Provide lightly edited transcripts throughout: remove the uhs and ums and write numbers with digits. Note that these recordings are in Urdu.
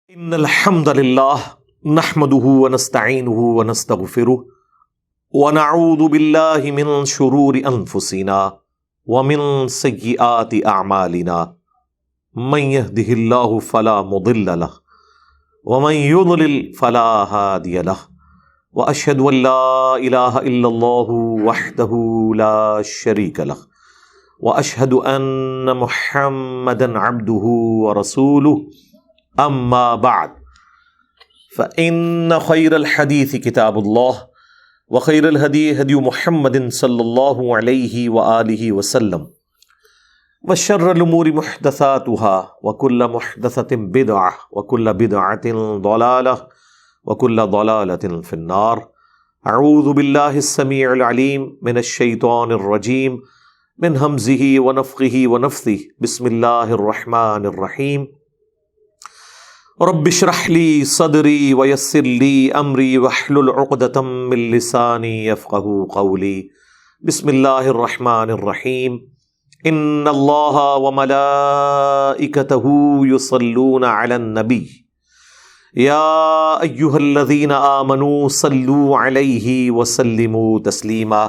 ان الحمد للہ نحمده ونستعینه ونستغفره ونعوذ باللہ من شرور انفسنا ومن سیئات اعمالنا من يهده الله فلا مضل له ومن يضلل فلا هادي له واشهد ان لا اله الا الله وحده لا شريك له واشهد ان محمدا عبده ورسوله اما بعد فان خير الحديث كتاب الله وخير الهدي هدي محمد صلى الله عليه وآله وسلم وشر الامور محدثاتها وكل محدثة بدعة وكل بدعة ضلالة وكل ضلالة في النار. اعوذ بالله السميع العليم من الشيطان الرجيم من همزه ونفخه ونفثه. بسم الله الرحمن الرحيم. رب اشرح لي صدري ويسر لي امري واحلل عقدة من لساني يفقهوا قولي. بسم الله الرحمن الرحيم. ان الله وملائكته يصلون على النبي يا ايها الذين آمنوا صلوا عليه وسلموا تسليما.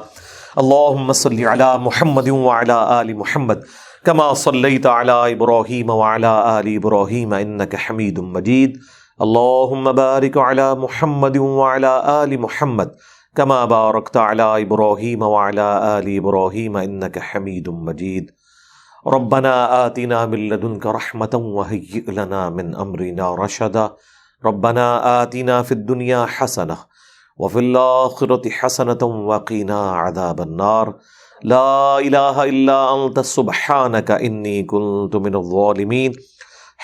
اللهم صل على محمد وعلى آل محمد كما صليت على إبراهيم وعلى آل إبراهيم إنك حميد مجيد. اللهم بارك على محمد وعلى آل محمد كما باركت على إبراهيم وعلى آل إبراهيم إنك حميد مجيد. ربنا آتنا من لدنك رحمة وهيئ لنا من أمرنا رشدا. ربنا آتنا في الدنيا حسنة وفي الآخرة حسنة وقنا عذاب النار. لا الہ الا انت سبحانک انی کنت من الظالمین.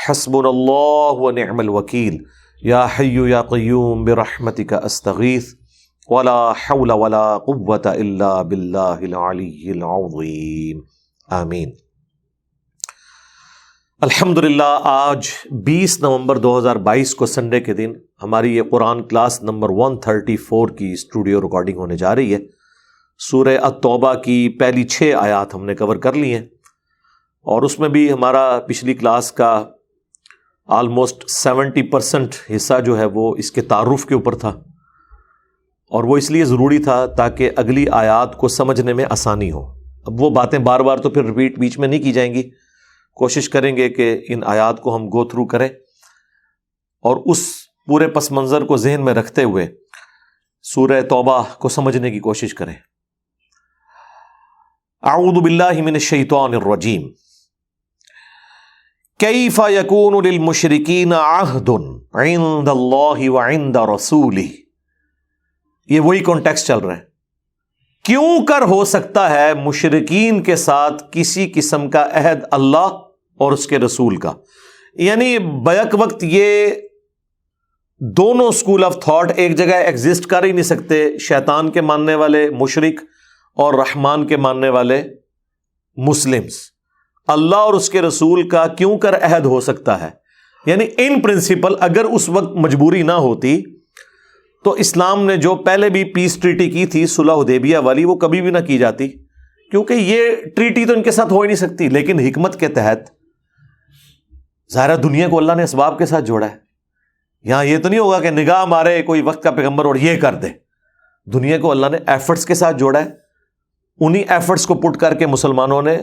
حسبنا اللہ ونعم الوکیل. یا حی یا قیوم برحمتک استغیث ولا حول ولا قوة الا باللہ العلی العظیم. آمین. الحمدللہ آج 20 نومبر 2022 کو سنڈے کے دن ہماری یہ قرآن کلاس نمبر 134 کی اسٹوڈیو ریکارڈنگ ہونے جا رہی ہے. سورہ التوبہ کی پہلی 6 آیات ہم نے کور کر لی ہیں اور اس میں بھی ہمارا پچھلی کلاس کا آلموسٹ 70% حصہ جو ہے وہ اس کے تعارف کے اوپر تھا اور وہ اس لیے ضروری تھا تاکہ اگلی آیات کو سمجھنے میں آسانی ہو. اب وہ باتیں بار بار تو پھر ریپیٹ بیچ میں نہیں کی جائیں گی. کوشش کریں گے کہ ان آیات کو ہم گو تھرو کریں اور اس پورے پس منظر کو ذہن میں رکھتے ہوئے سورہ توبہ کو سمجھنے کی کوشش کریں. اعوذ باللہ من الشیطان الرجیم. کیف یکون للمشرکین عہد عند اللہ وعند رسولہ. یہ وہی کانٹیکسٹ چل رہا ہے. کیوں کر ہو سکتا ہے مشرکین کے ساتھ کسی قسم کا عہد اللہ اور اس کے رسول کا؟ یعنی بیک وقت یہ دونوں اسکول آف تھاٹ ایک جگہ ایگزسٹ کر ہی نہیں سکتے. شیطان کے ماننے والے مشرک اور رحمان کے ماننے والے مسلمز. اللہ اور اس کے رسول کا کیوں کر عہد ہو سکتا ہے؟ یعنی ان پرنسپل اگر اس وقت مجبوری نہ ہوتی تو اسلام نے جو پہلے بھی پیس ٹریٹی کی تھی صلح حدیبیہ والی وہ کبھی بھی نہ کی جاتی، کیونکہ یہ ٹریٹی تو ان کے ساتھ ہو ہی نہیں سکتی. لیکن حکمت کے تحت ظاہرہ دنیا کو اللہ نے اسباب کے ساتھ جوڑا ہے. یہاں یہ تو نہیں ہوگا کہ نگاہ مارے کوئی وقت کا پیغمبر اور یہ کر دے. دنیا کو اللہ نے ایفرٹس کے ساتھ جوڑا ہے. انہی ایفرٹس کو پٹ کر کے مسلمانوں نے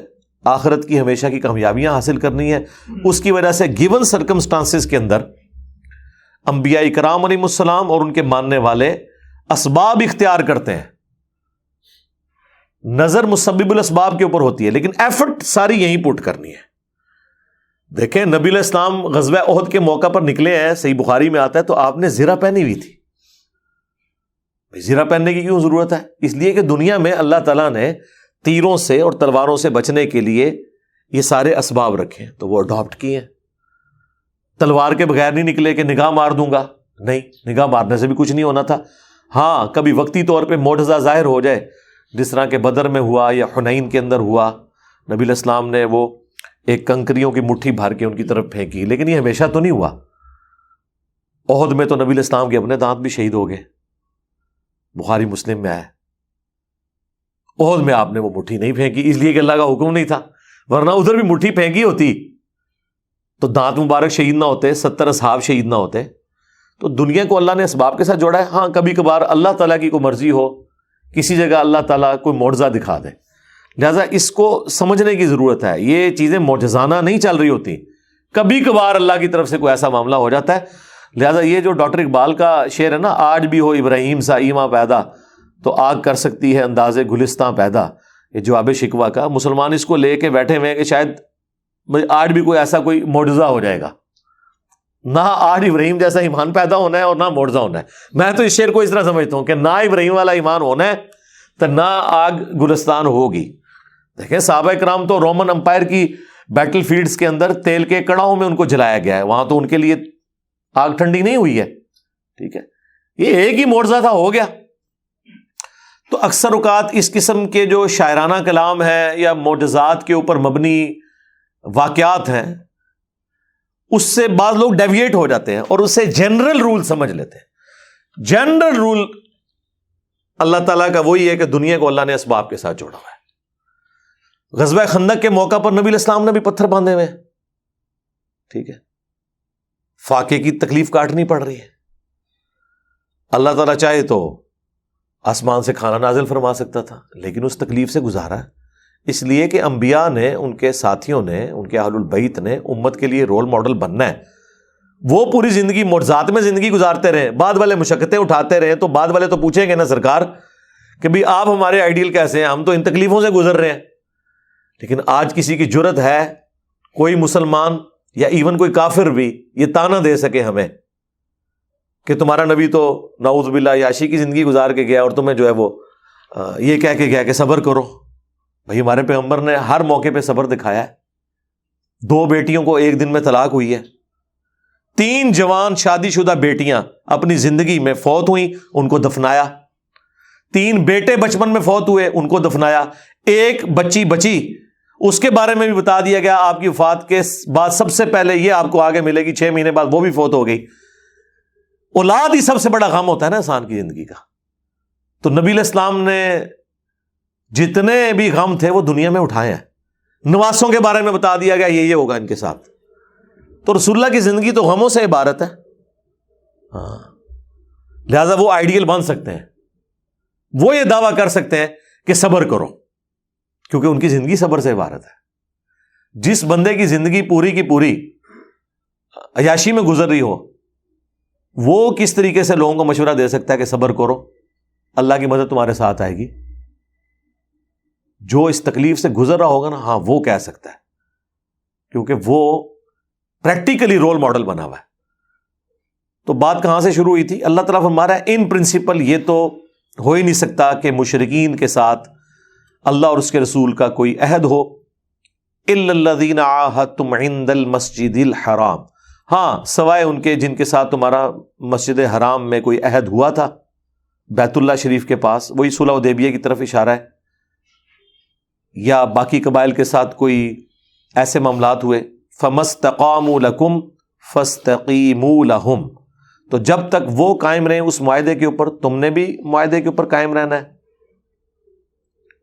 آخرت کی ہمیشہ کی کامیابیاں حاصل کرنی ہے. اس کی وجہ سے گیون سرکمسٹانسز کے اندر انبیاء کرام علیہ السلام اور ان کے ماننے والے اسباب اختیار کرتے ہیں. نظر مسبب الاسباب کے اوپر ہوتی ہے لیکن ایفرٹ ساری یہیں پٹ کرنی ہے. دیکھیں نبی علیہ السلام غزوہ احد کے موقع پر نکلے ہیں، صحیح بخاری میں آتا ہے، تو آپ نے زرہ پہنی ہوئی تھی. زرہ پہننے کی کیوں ضرورت ہے؟ اس لیے کہ دنیا میں اللہ تعالیٰ نے تیروں سے اور تلواروں سے بچنے کے لیے یہ سارے اسباب رکھے ہیں تو وہ اڈاپٹ کیے ہیں. تلوار کے بغیر نہیں نکلے کہ نگاہ مار دوں گا، نہیں، نگاہ مارنے سے بھی کچھ نہیں ہونا تھا. ہاں کبھی وقتی طور پہ معجزہ ظاہر ہو جائے جس طرح کہ بدر میں ہوا یا حنین کے اندر ہوا، نبی علیہ السلام نے وہ ایک کنکریوں کی مٹھی بھر کے ان کی طرف پھینکی، لیکن یہ ہمیشہ تو نہیں ہوا. احد میں تو نبی علیہ السلام کے اپنے دانت بھی شہید ہو گئے، بخاری مسلم میں آیا. احد میں آپ نے وہ مٹھی نہیں پھینکی اس لیے کہ اللہ کا حکم نہیں تھا، ورنہ ادھر بھی مٹھی پھینکی ہوتی تو دانت مبارک شہید نہ ہوتے، 70 اصحاب شہید نہ ہوتے. تو دنیا کو اللہ نے اسباب کے ساتھ جوڑا ہے. ہاں کبھی کبھار اللہ تعالیٰ کی کوئی مرضی ہو، کسی جگہ اللہ تعالیٰ کوئی معجزہ دکھا دے، لہٰذا اس کو سمجھنے کی ضرورت ہے. یہ چیزیں معجزانہ نہیں چل رہی ہوتی، کبھی کبھار اللہ کی طرف سے کوئی ایسا معاملہ ہو جاتا ہے. لہٰذا یہ جو ڈاکٹر اقبال کا شعر ہے نا، آج بھی ہو ابراہیم سا ایماں پیدا تو آگ کر سکتی ہے انداز گلستاں پیدا، یہ جواب شکوہ کا. مسلمان اس کو لے کے بیٹھے ہوئے ہیں کہ شاید آج بھی کوئی ایسا کوئی معجزہ ہو جائے گا. نہ آج ابراہیم جیسا ایمان پیدا ہونا ہے اور نہ معجزہ ہونا ہے. میں تو اس شعر کو اس طرح سمجھتا ہوں کہ نہ ابراہیم والا ایمان ہونا ہے تو نہ آگ گلستان ہوگی. دیکھیں صحابہ کرام تو رومن امپائر کی بیٹل فیلڈز کے اندر تیل کے کڑاؤں میں ان کو جلایا گیا ہے، وہاں تو ان کے لیے آگ ٹھنڈی نہیں ہوئی ہے. ٹھیک ہے، یہ ایک ہی معجزہ تھا، ہو گیا. تو اکثر اوقات اس قسم کے جو شاعرانہ کلام ہے یا معجزات کے اوپر مبنی واقعات ہیں، اس سے بعض لوگ ڈیویٹ ہو جاتے ہیں اور اسے جنرل رول سمجھ لیتے ہیں. جنرل رول اللہ تعالیٰ کا وہی ہے کہ دنیا کو اللہ نے اسباب کے ساتھ جوڑا ہوا ہے. غزوہ خندق کے موقع پر نبی علیہ السلام نے بھی پتھر باندھے ہوئے. ٹھیک ہے، فاقے کی تکلیف کاٹنی پڑ رہی ہے. اللہ تعالیٰ چاہے تو آسمان سے کھانا نازل فرما سکتا تھا، لیکن اس تکلیف سے گزارا اس لیے کہ انبیاء نے، ان کے ساتھیوں نے، ان کے اہل البیت نے امت کے لیے رول ماڈل بننا ہے. وہ پوری زندگی معجزات میں زندگی گزارتے رہے، بعد والے مشقتیں اٹھاتے رہے، تو بعد والے تو پوچھیں گے نا سرکار کہ بھی آپ ہمارے آئیڈیل کیسے ہیں، ہم تو ان تکلیفوں سے گزر رہے ہیں. لیکن آج کسی کی جرت ہے، کوئی مسلمان یا ایون کوئی کافر بھی یہ تانا دے سکے ہمیں کہ تمہارا نبی تو نعوذ باللہ عیاشی کی زندگی گزار کے گیا اور تمہیں جو ہے وہ یہ کہہ کے گیا کہ صبر کرو. بھائی ہمارے پیغمبر نے ہر موقع پہ صبر دکھایا ہے. 2 بیٹیوں کو ایک دن میں طلاق ہوئی ہے. 3 جوان شادی شدہ بیٹیاں اپنی زندگی میں فوت ہوئیں، ان کو دفنایا. 3 بیٹے بچپن میں فوت ہوئے، ان کو دفنایا. 1 بچی بچی، اس کے بارے میں بھی بتا دیا گیا آپ کی وفات کے بعد سب سے پہلے یہ آپ کو آگے ملے گی، 6 مہینے بعد وہ بھی فوت ہو گئی. اولاد ہی سب سے بڑا غم ہوتا ہے نا انسان کی زندگی کا. تو نبی علیہ السلام نے جتنے بھی غم تھے وہ دنیا میں اٹھائے ہیں. نواسوں کے بارے میں بتا دیا گیا یہ ہوگا ان کے ساتھ. تو رسول اللہ کی زندگی تو غموں سے عبارت ہے. ہاں، لہذا وہ آئیڈیل بن سکتے ہیں، وہ یہ دعویٰ کر سکتے ہیں کہ صبر کرو، کیونکہ ان کی زندگی صبر سے عبارت ہے. جس بندے کی زندگی پوری کی پوری عیاشی میں گزر رہی ہو، وہ کس طریقے سے لوگوں کو مشورہ دے سکتا ہے کہ صبر کرو، اللہ کی مدد تمہارے ساتھ آئے گی؟ جو اس تکلیف سے گزر رہا ہوگا نا، ہاں وہ کہہ سکتا ہے، کیونکہ وہ پریکٹیکلی رول ماڈل بنا ہوا ہے. تو بات کہاں سے شروع ہوئی تھی؟ اللہ تعالیٰ فرما رہا ہے ان پرنسپل یہ تو ہو ہی نہیں سکتا کہ مشرکین کے ساتھ اللہ اور اس کے رسول کا کوئی عہد ہو. الا الذین عاہدتم عند المسجد الحرام، ہاں سوائے ان کے جن کے ساتھ تمہارا مسجد حرام میں کوئی عہد ہوا تھا، بیت اللہ شریف کے پاس، وہی صلح حدیبیہ کی طرف اشارہ ہے. یا باقی قبائل کے ساتھ کوئی ایسے معاملات ہوئے، فَمَسْتَقَامُوا لَكُمْ فَاسْتَقِیمُوا لَهُمْ، تو جب تک وہ قائم رہیں اس معاہدے کے اوپر، تم نے بھی معاہدے کے اوپر قائم رہنا ہے.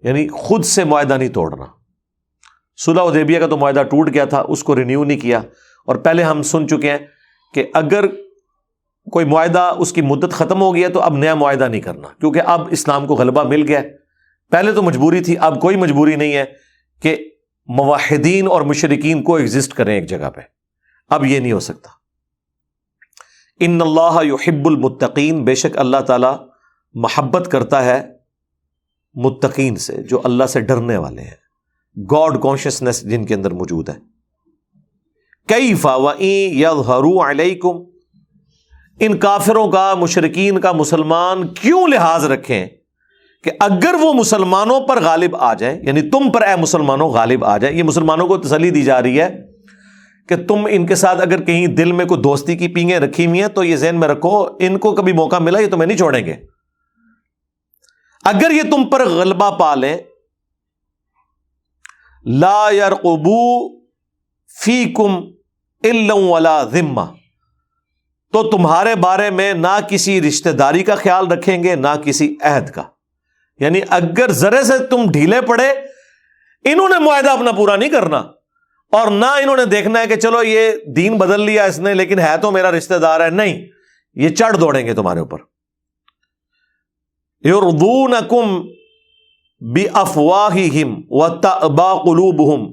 یعنی خود سے معاہدہ نہیں توڑنا. صلح حدیبیہ کا تو معاہدہ ٹوٹ گیا تھا، اس کو رینیو نہیں کیا. اور پہلے ہم سن چکے ہیں کہ اگر کوئی معاہدہ اس کی مدت ختم ہو گئی ہے تو اب نیا معاہدہ نہیں کرنا، کیونکہ اب اسلام کو غلبہ مل گیا. پہلے تو مجبوری تھی، اب کوئی مجبوری نہیں ہے کہ موحدین اور مشرکین کو ایگزسٹ کریں ایک جگہ پہ. اب یہ نہیں ہو سکتا. ان اللہ یحب المتقین، بے شک اللہ تعالی محبت کرتا ہے متقین سے، جو اللہ سے ڈرنے والے ہیں، گاڈ کانشیسنس جن کے اندر موجود ہے. کیف وَإِن یظہروا علیکم، ان کافروں کا، مشرکین کا مسلمان کیوں لحاظ رکھیں کہ اگر وہ مسلمانوں پر غالب آ جائیں، یعنی تم پر اے مسلمانوں غالب آ جائیں. یہ مسلمانوں کو تسلی دی جا رہی ہے کہ تم ان کے ساتھ اگر کہیں دل میں کوئی دوستی کی پینگیں رکھی ہوئی ہیں تو یہ ذہن میں رکھو، ان کو کبھی موقع ملا یہ تمہیں نہیں چھوڑیں گے. اگر یہ تم پر غلبہ پا لیں، لا یرقبوا فیکم الا ولا ذمہ، تو تمہارے بارے میں نہ کسی رشتہ داری کا خیال رکھیں گے نہ کسی عہد کا. یعنی اگر ذرے سے تم ڈھیلے پڑے، انہوں نے معاہدہ اپنا پورا نہیں کرنا، اور نہ انہوں نے دیکھنا ہے کہ چلو یہ دین بدل لیا اس نے لیکن ہے تو میرا رشتہ دار ہے. نہیں, یہ چڑھ دوڑیں گے تمہارے اوپر. یرضونکم بافواہہم وتأبی قلوبہم,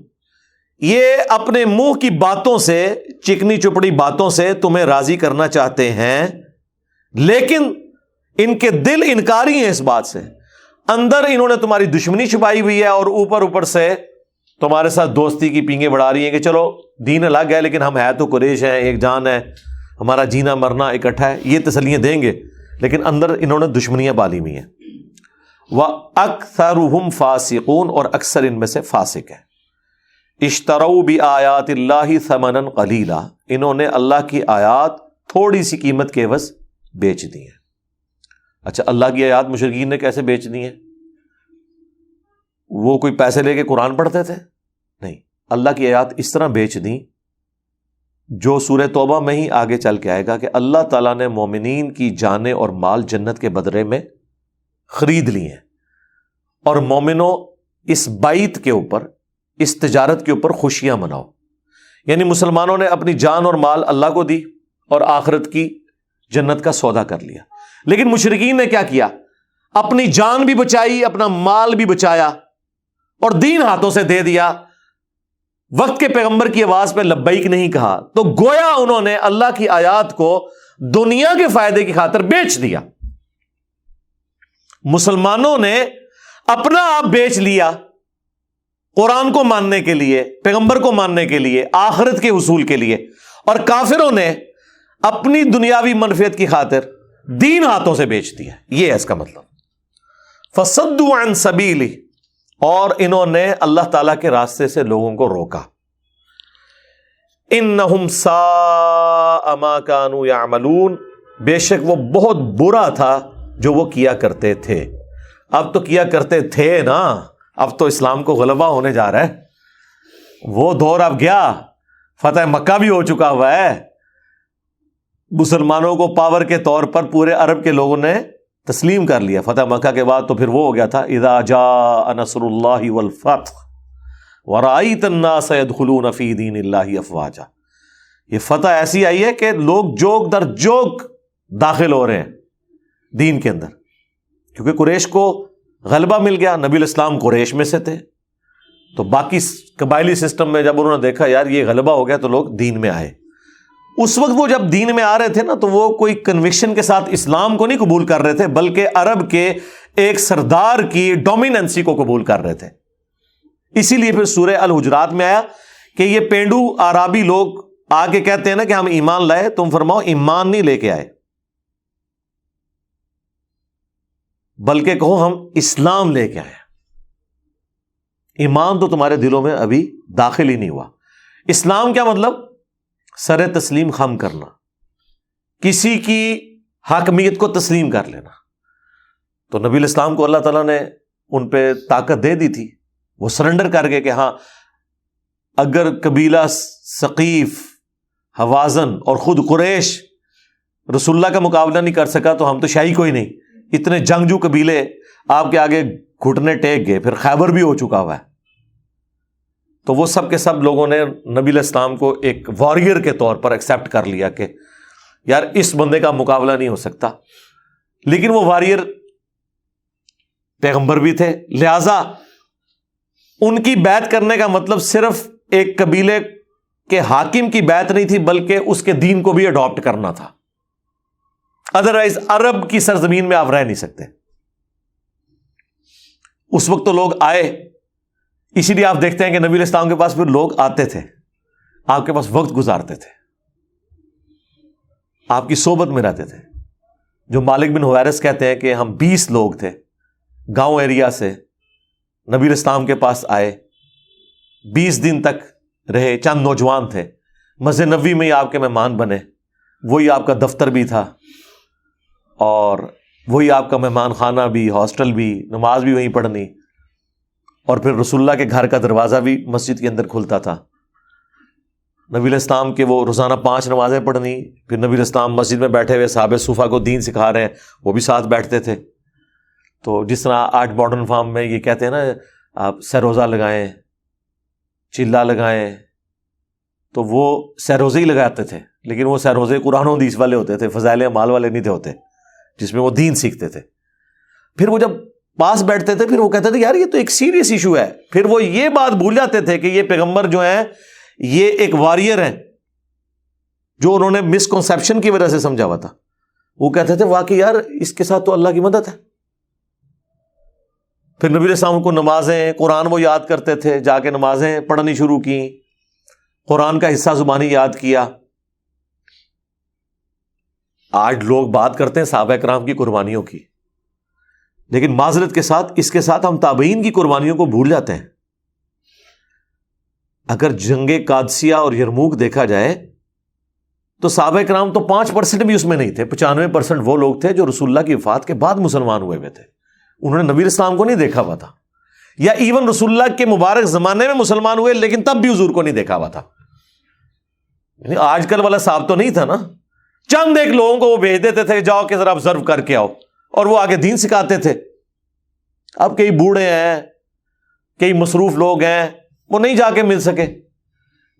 یہ اپنے منہ کی باتوں سے, چکنی چپڑی باتوں سے تمہیں راضی کرنا چاہتے ہیں, لیکن ان کے دل انکاری ہیں اس بات سے. اندر انہوں نے تمہاری دشمنی چھپائی ہوئی ہے اور اوپر سے تمہارے ساتھ دوستی کی پینگیں بڑھا رہی ہیں کہ چلو دین الگ ہے لیکن ہم ہے تو قریش ہیں, ایک جان ہے, ہمارا جینا مرنا اکٹھا ہے. یہ تسلیاں دیں گے لیکن اندر انہوں نے دشمنیاں پالی ہوئی ہیں. وَأَكْثَرُهُمْ فَاسِقُونَ, اور اکثر ان میں سے فاسق ہیں. اشتروا بآیات اللہ ثمنا قلیلا, انہوں نے اللہ کی آیات تھوڑی سی قیمت کے عوض بیچ دی ہیں. اچھا, اللہ کی آیات مشرکین نے کیسے بیچ دی ہیں؟ وہ کوئی پیسے لے کے قرآن پڑھتے تھے؟ نہیں, اللہ کی آیات اس طرح بیچ دیں جو سورہ توبہ میں ہی آگے چل کے آئے گا کہ اللہ تعالیٰ نے مومنین کی جانیں اور مال جنت کے بدلے میں خرید لی ہیں, اور مومنوں اس بیعت کے اوپر, اس تجارت کے اوپر خوشیاں مناؤ. یعنی مسلمانوں نے اپنی جان اور مال اللہ کو دی اور آخرت کی جنت کا سودا کر لیا. لیکن مشرکین نے کیا کیا؟ اپنی جان بھی بچائی, اپنا مال بھی بچایا اور دین ہاتھوں سے دے دیا. وقت کے پیغمبر کی آواز پہ لبیک نہیں کہا, تو گویا انہوں نے اللہ کی آیات کو دنیا کے فائدے کی خاطر بیچ دیا. مسلمانوں نے اپنا آپ بیچ لیا قرآن کو ماننے کے لیے, پیغمبر کو ماننے کے لیے, آخرت کے حصول کے لیے, اور کافروں نے اپنی دنیاوی منفعت کی خاطر دین ہاتھوں سے بیچ دیا. یہ ہے اس کا مطلب. فصدوا عن سبیلہ, اور انہوں نے اللہ تعالیٰ کے راستے سے لوگوں کو روکا. انہم ساء ما کانوا یعملون, بے شک وہ بہت برا تھا جو وہ کیا کرتے تھے. اب تو کیا کرتے تھے نا, اب تو اسلام کو غلبہ ہونے جا رہا ہے. وہ دور اب گیا, فتح مکہ بھی ہو چکا ہوا ہے. مسلمانوں کو پاور کے طور پر پورے عرب کے لوگوں نے تسلیم کر لیا. فتح مکہ کے بعد تو پھر وہ ہو گیا تھا اذا جاء نصر اللہ والفتح ورأیت الناس يدخلون فی دین اللہ افواجا. یہ فتح ایسی آئی ہے کہ لوگ جوک در جوک داخل ہو رہے ہیں دین کے اندر, کیونکہ قریش کو غلبہ مل گیا. نبی الاسلام قریش میں سے تھے, تو باقی قبائلی سسٹم میں جب انہوں نے دیکھا یار یہ غلبہ ہو گیا تو لوگ دین میں آئے. اس وقت وہ جب دین میں آ رہے تھے نا, تو وہ کوئی کنوکشن کے ساتھ اسلام کو نہیں قبول کر رہے تھے, بلکہ عرب کے ایک سردار کی ڈومیننسی کو قبول کر رہے تھے. اسی لیے پھر سورہ الحجرات میں آیا کہ یہ پینڈو عربی لوگ آ کے کہتے ہیں نا کہ ہم ایمان لائے, تم فرماؤ ایمان نہیں لے کے آئے, بلکہ کہو ہم اسلام لے کے آئے. ایمان تو تمہارے دلوں میں ابھی داخل ہی نہیں ہوا. اسلام کیا مطلب؟ سر تسلیم خم کرنا, کسی کی حاکمیت کو تسلیم کر لینا. تو نبی الاسلام کو اللہ تعالیٰ نے ان پہ طاقت دے دی تھی, وہ سرنڈر کر گئے کہ ہاں اگر قبیلہ ثقیف, حوازن اور خود قریش رسول اللہ کا مقابلہ نہیں کر سکا تو ہم تو شاہی کوئی نہیں. اتنے جنگجو قبیلے آپ کے آگے گھٹنے ٹیک گئے. پھر خیبر بھی ہو چکا ہوا ہے. تو وہ سب کے سب لوگوں نے نبی علیہ السلام کو ایک واریر کے طور پر ایکسیپٹ کر لیا کہ یار اس بندے کا مقابلہ نہیں ہو سکتا. لیکن وہ واریر پیغمبر بھی تھے, لہذا ان کی بیعت کرنے کا مطلب صرف ایک قبیلے کے حاکم کی بیعت نہیں تھی, بلکہ اس کے دین کو بھی اڈاپٹ کرنا تھا. ادروائز عرب کی سرزمین میں آپ رہ نہیں سکتے. اس وقت تو لوگ آئے, اسی لیے آپ دیکھتے ہیں کہ نبی علیہ السلام کے پاس پھر لوگ آتے تھے, آپ کے پاس وقت گزارتے تھے, آپ کی صحبت میں رہتے تھے. جو مالک بن حویرث کہتے ہیں کہ ہم 20 لوگ تھے گاؤں ایریا سے, نبی علیہ السلام کے پاس آئے, 20 دن تک رہے. چند نوجوان تھے, مسجد نبوی میں ہی آپ کے مہمان بنے, وہی آپ کا دفتر بھی تھا اور وہی آپ کا مہمان خانہ بھی, ہاسٹل بھی, نماز بھی وہیں پڑھنی, اور پھر رسول اللہ کے گھر کا دروازہ بھی مسجد کے اندر کھلتا تھا. نبی علیہ السلام کے وہ روزانہ 5 نمازیں پڑھنی, پھر نبی علیہ السلام مسجد میں بیٹھے ہوئے صحابہ صوفہ کو دین سکھا رہے ہیں, وہ بھی ساتھ بیٹھتے تھے. تو جس طرح آج ماڈرن فارم میں یہ کہتے ہیں نا, آپ سر روزہ لگائیں, چلا لگائیں, تو وہ سہروزے ہی لگاتے تھے، لیکن وہ سہروزے قرآن و حدیث والے ہوتے تھے، فضائل اعمال والے نہیں تھے ہوتے، جس میں وہ دین سیکھتے تھے۔ پھر وہ جب پاس بیٹھتے تھے پھر وہ کہتے تھے یار یہ تو ایک سیریس ایشو ہے، پھر وہ یہ بات بھول جاتے تھے کہ یہ پیغمبر جو ہیں یہ ایک واریر ہیں، جو انہوں نے مسکنسیپشن کی وجہ سے سمجھا ہوا تھا۔ وہ کہتے تھے واقعی یار اس کے ساتھ تو اللہ کی مدد ہے۔ پھر نبی علیہ السلام کو نمازیں، قرآن وہ یاد کرتے تھے، جا کے نمازیں پڑھنی شروع کی، قرآن کا حصہ زبانی یاد کیا۔ آج لوگ بات کرتے ہیں صحابہ کرام کی قربانیوں کی، لیکن معذرت کے ساتھ اس کے ساتھ ہم تابعین کی قربانیوں کو بھول جاتے ہیں۔ اگر جنگ قادسیہ اور یرموک دیکھا جائے تو صحابہ کرام تو 5% بھی اس میں نہیں تھے، 95% وہ لوگ تھے جو رسول اللہ کی وفات کے بعد مسلمان ہوئے ہوئے تھے۔ انہوں نے نبی علیہ السلام کو نہیں دیکھا ہوا تھا، یا ایون رسول اللہ کے مبارک زمانے میں مسلمان ہوئے لیکن تب بھی حضور کو نہیں دیکھا ہوا تھا۔ یعنی آج کل والا صاحب تو نہیں تھا نا، چند ایک لوگوں کو وہ بھیج دیتے تھے جاؤ کہ ذرا آبزرو کر کے آؤ، اور وہ آگے دین سکھاتے تھے۔ اب کئی بوڑھے ہیں، کئی مصروف لوگ ہیں، وہ نہیں جا کے مل سکے،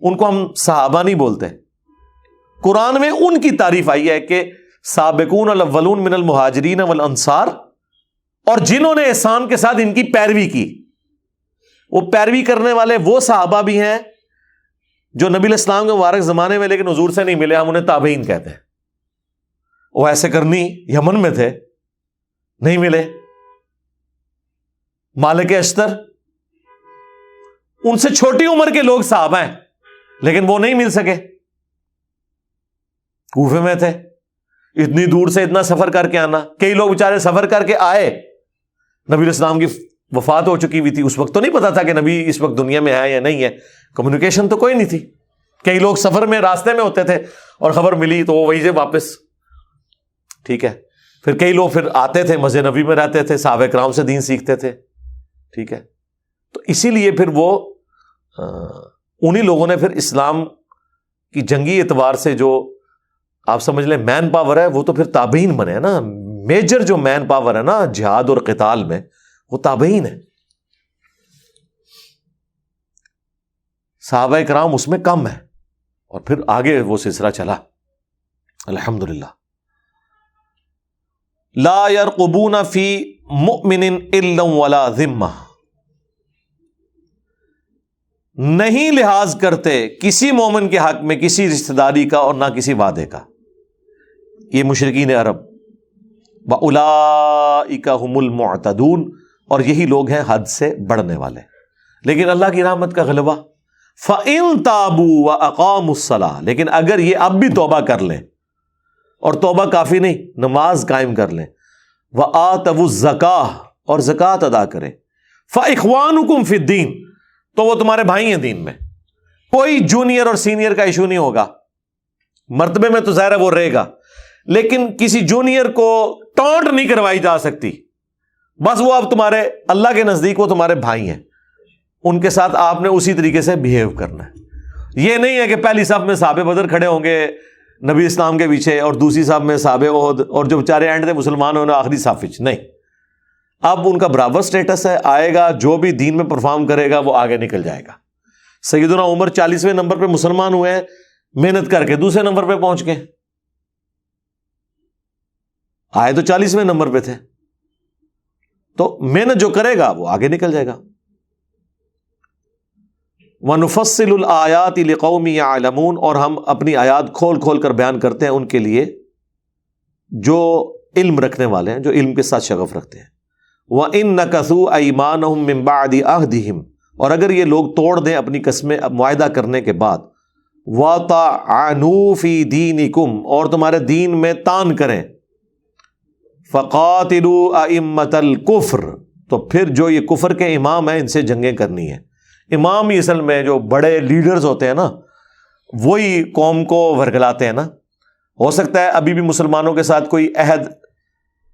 ان کو ہم صحابہ نہیں بولتے۔ قرآن میں ان کی تعریف آئی ہے کہ سابقون الاولون من المہاجرین والانصار، اور جنہوں نے احسان کے ساتھ ان کی پیروی کی، وہ پیروی کرنے والے وہ صحابہ بھی ہیں جو نبی علیہ السلام کے مبارک زمانے میں لیکن حضور سے نہیں ملے، ہم انہیں تابعین کہتے ہیں۔ وہ ایسے کرنی یمن میں تھے، نہیں ملے۔ مالک اشتر، ان سے چھوٹی عمر کے لوگ صحابہ ہیں لیکن وہ نہیں مل سکے، کوفے میں تھے۔ اتنی دور سے اتنا سفر کر کے آنا، کئی لوگ بیچارے سفر کر کے آئے، نبی علیہ السلام کی وفات ہو چکی ہوئی تھی، اس وقت تو نہیں پتا تھا کہ نبی اس وقت دنیا میں ہے یا نہیں ہے، کمیونیکیشن تو کوئی نہیں تھی۔ کئی لوگ سفر میں راستے میں ہوتے تھے اور خبر ملی تو وہ وہیں سے واپس، ٹھیک ہے۔ پھر کئی لوگ پھر آتے تھے، مسجد نبی میں رہتے تھے، صحابہ کرام سے دین سیکھتے تھے، ٹھیک ہے۔ تو اسی لیے پھر وہ انہی لوگوں نے پھر اسلام کی جنگی اعتبار سے جو آپ سمجھ لیں مین پاور ہے، وہ تو پھر تابعین بنے ہیں نا۔ میجر جو مین پاور ہے نا جہاد اور قتال میں، وہ تابعین ہے۔ صحابہ کرام اس میں کم ہے، اور پھر آگے وہ سلسلہ چلا الحمدللہ۔ لا يرقبون فی مؤمن الا ولا ذمہ، نہیں لحاظ کرتے کسی مومن کے حق میں کسی رشتہ داری کا اور نہ کسی وعدے کا، یہ مشرکین عرب۔ وَأُولَئِكَ هُمُ الْمُعْتَدُونَ، اور یہی لوگ ہیں حد سے بڑھنے والے۔ لیکن اللہ کی رحمت کا غلبہ، فَإِن تَابُوا وَأَقَامُوا الصَّلَاةَ، لیکن اگر یہ اب بھی توبہ کر لیں، اور توبہ کافی نہیں، نماز قائم کر لیں، وَآتَوُا الزَّكَاةَ، اور زکوٰۃ ادا کریں، فَإِخْوَانُكُمْ فِي الدِّينِ، تو وہ تمہارے بھائی ہیں دین میں۔ کوئی جونیئر اور سینئر کا ایشو نہیں ہوگا، مرتبے میں تو ظاہر ہے وہ رہے گا، لیکن کسی جونیئر کو ٹونٹ نہیں کروائی جا سکتی۔ بس وہ اب تمہارے اللہ کے نزدیک وہ تمہارے بھائی ہیں، ان کے ساتھ آپ نے اسی طریقے سے بہیو کرنا ہے۔ یہ نہیں ہے کہ پہلی صف میں صحابہ بدر کھڑے ہوں گے نبی اسلام کے پیچھے، اور دوسری صف میں صحابہ احد، اور جو بیچارے اینڈ تھے مسلمان ہونے آخری صف وچ، نہیں۔ اب ان کا برابر سٹیٹس ہے، آئے گا جو بھی دین میں پرفارم کرے گا وہ آگے نکل جائے گا۔ سیدنا عمر 40ویں نمبر پہ مسلمان ہوئے ہیں، محنت کر کے دوسرے نمبر پہ پہنچ گئے، آئے تو 40ویں نمبر پہ تھے، تو محنت جو کرے گا وہ آگے نکل جائے گا۔ وَنُفَصِّلُ الْآيَاتِ لِقَوْمٍ يَعْلَمُونَ، اور ہم اپنی آیات کھول کھول کر بیان کرتے ہیں ان کے لیے جو علم رکھنے والے ہیں، جو علم کے ساتھ شغف رکھتے ہیں۔ وَإِن نَكَثُوا أَيْمَانَهُم مِّن بَعْدِ عَهْدِهِمْ، اور اگر یہ لوگ توڑ دیں اپنی قسمیں معاہدہ کرنے کے بعد، وَطَعَنُوا فِي دِينِكُمْ، اور تمہارے دین میں طعن کریں، فَقَاتِلُوا أَئِمَّةَ الْكُفْرِ، تو پھر جو یہ کفر کے امام ہیں ان سے جنگیں کرنی ہیں۔ امام ہی اصل میں جو بڑے لیڈرز ہوتے ہیں نا، وہی قوم کو ورگلاتے ہیں نا۔ ہو سکتا ہے ابھی بھی مسلمانوں کے ساتھ کوئی عہد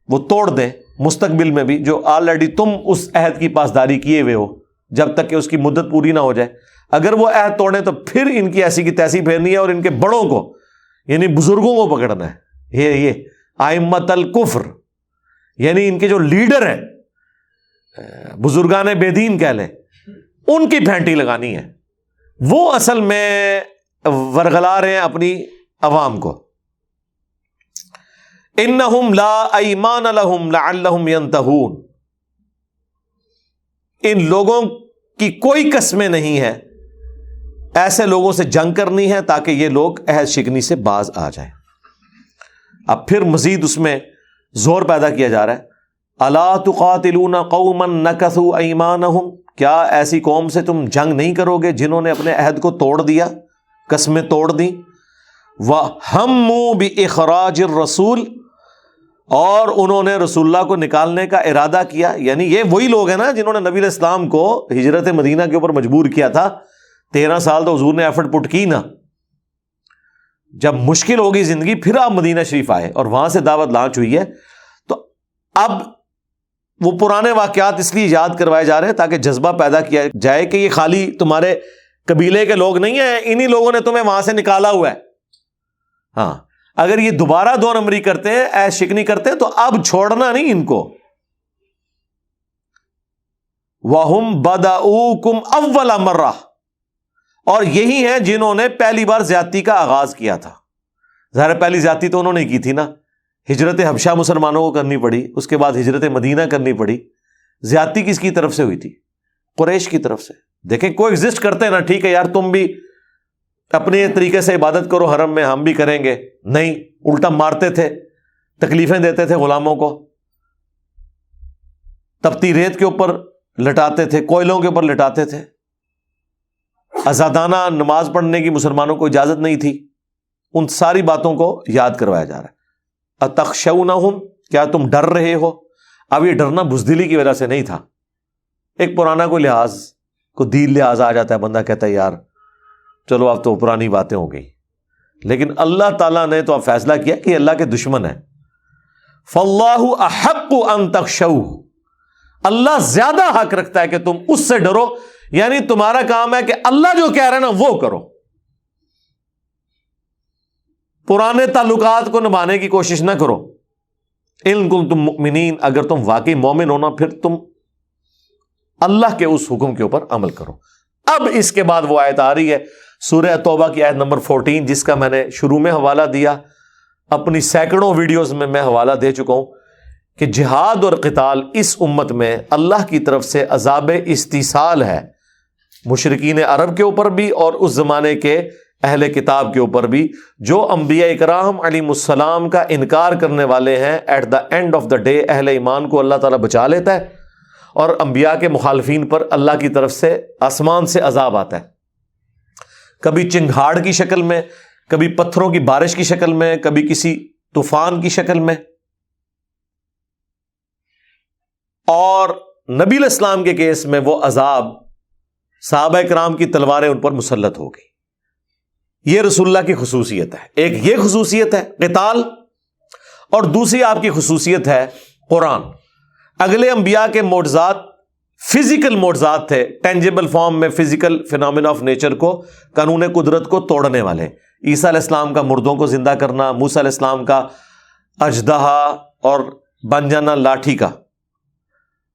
وہ توڑ دیں مستقبل میں بھی، جو آلریڈی تم اس عہد کی پاسداری کیے ہوئے ہو جب تک کہ اس کی مدت پوری نہ ہو جائے۔ اگر وہ عہد توڑیں تو پھر ان کی ایسی کی تیسی پھیرنی ہے، اور ان کے بڑوں کو یعنی بزرگوں کو پکڑنا ہے۔ یہ ائمۃ الکفر، یعنی ان کے جو لیڈر ہیں، بزرگان بے دین کہہ لیں، ان کی پھینٹی لگانی ہے۔ وہ اصل میں ورغلا رہے ہیں اپنی عوام کو. انہم لا ایمان لہم لعلہم ینتہون. ان لوگوں کی کوئی قسمیں نہیں ہے, ایسے لوگوں سے جنگ کرنی ہے تاکہ یہ لوگ عہد شکنی سے باز آ جائیں. اب پھر مزید اس میں زور پیدا کیا جا رہا ہے. الا تقاتلون قوما نکثوا ایمانہم, کیا ایسی قوم سے تم جنگ نہیں کرو گے جنہوں نے اپنے عہد کو توڑ دیا, قسمیں توڑ دیں. وَهَمُّوا بِإِخْرَاجِ الرَّسُولِ, اور انہوں نے رسول اللہ کو نکالنے کا ارادہ کیا. یعنی یہ وہی لوگ ہیں نا جنہوں نے نبی علیہ السلام کو ہجرت مدینہ کے اوپر مجبور کیا تھا. 13 سال تو حضور نے ایفرٹ پٹ کی نا. جب مشکل ہوگی زندگی پھر آپ مدینہ شریف آئے اور وہاں سے دعوت لانچ ہوئی ہے. تو اب وہ پرانے واقعات اس لیے یاد کروائے جا رہے ہیں تاکہ جذبہ پیدا کیا جائے کہ یہ خالی تمہارے قبیلے کے لوگ نہیں ہیں, انہی لوگوں نے تمہیں وہاں سے نکالا ہوا ہے. ہاں, اگر یہ دوبارہ 2 نمبری کرتے ہیں, عہد شکنی کرتے ہیں, تو اب چھوڑنا نہیں ان کو. وَهُمْ بَدَؤُوكُمْ أَوَّلَ مَرَّةٍ, اور یہی ہیں جنہوں نے پہلی بار زیادتی کا آغاز کیا تھا. ظاہر پہلی زیادتی تو انہوں نے کی تھی نا, ہجرت حبشہ مسلمانوں کو کرنی پڑی, اس کے بعد ہجرت مدینہ کرنی پڑی. زیادتی کس کی طرف سے ہوئی تھی؟ قریش کی طرف سے. دیکھیں کو ایگزسٹ کرتے ہیں نا, ٹھیک ہے یار تم بھی اپنے طریقے سے عبادت کرو حرم میں, ہم بھی کریں گے. نہیں, الٹا مارتے تھے, تکلیفیں دیتے تھے غلاموں کو, تپتی ریت کے اوپر لٹاتے تھے, کوئلوں کے اوپر لٹاتے تھے. آزادانہ نماز پڑھنے کی مسلمانوں کو اجازت نہیں تھی. ان ساری باتوں کو یاد کروایا جا رہا ہے. اتخشونہم, کیا تم ڈر رہے ہو؟ اب یہ ڈرنا بزدلی کی وجہ سے نہیں تھا. ایک پرانا کوئی لحاظ, کو دین لحاظ آ جاتا ہے, بندہ کہتا ہے یار چلو اب تو پرانی باتیں ہو گئی. لیکن اللہ تعالیٰ نے تو اب فیصلہ کیا کہ اللہ کے دشمن ہیں. فاللہ احق ان تخشوہ, اللہ زیادہ حق رکھتا ہے کہ تم اس سے ڈرو. یعنی تمہارا کام ہے کہ اللہ جو کہہ رہے ہیں نا وہ کرو. پرانے تعلقات کو نبھانے کی کوشش نہ کرو. ان کنتم مؤمنین, اگر تم واقعی مومن ہونا پھر تم اللہ کے اس حکم کے اوپر عمل کرو. اب اس کے بعد وہ آیت آ رہی ہے سورہ توبہ کی آیت نمبر 14, جس کا میں نے شروع میں حوالہ دیا, اپنی سینکڑوں ویڈیوز میں حوالہ دے چکا ہوں کہ جہاد اور قتال اس امت میں اللہ کی طرف سے عذاب استیصال ہے, مشرکین عرب کے اوپر بھی اور اس زمانے کے اہل کتاب کے اوپر بھی, جو انبیاء اکرام علیہ السلام کا انکار کرنے والے ہیں. At the end of the day اہل ایمان کو اللہ تعالیٰ بچا لیتا ہے, اور انبیاء کے مخالفین پر اللہ کی طرف سے آسمان سے عذاب آتا ہے, کبھی چنگھاڑ کی شکل میں, کبھی پتھروں کی بارش کی شکل میں, کبھی کسی طوفان کی شکل میں. اور نبی علیہ السلام کے کیس میں وہ عذاب صحابہ کرام کی تلواریں ان پر مسلط ہو گئی. یہ رسول اللہ کی خصوصیت ہے. ایک یہ خصوصیت ہے قتال, اور دوسری آپ کی خصوصیت ہے قرآن. اگلے انبیاء کے معجزات فزیکل معجزات تھے, ٹینجیبل فارم میں فزیکل فینومینا آف نیچر کو, قانون قدرت کو توڑنے والے. عیسیٰ علیہ السلام کا مردوں کو زندہ کرنا, موسیٰ علیہ السلام کا اژدہا اور بن جانا لاٹھی کا,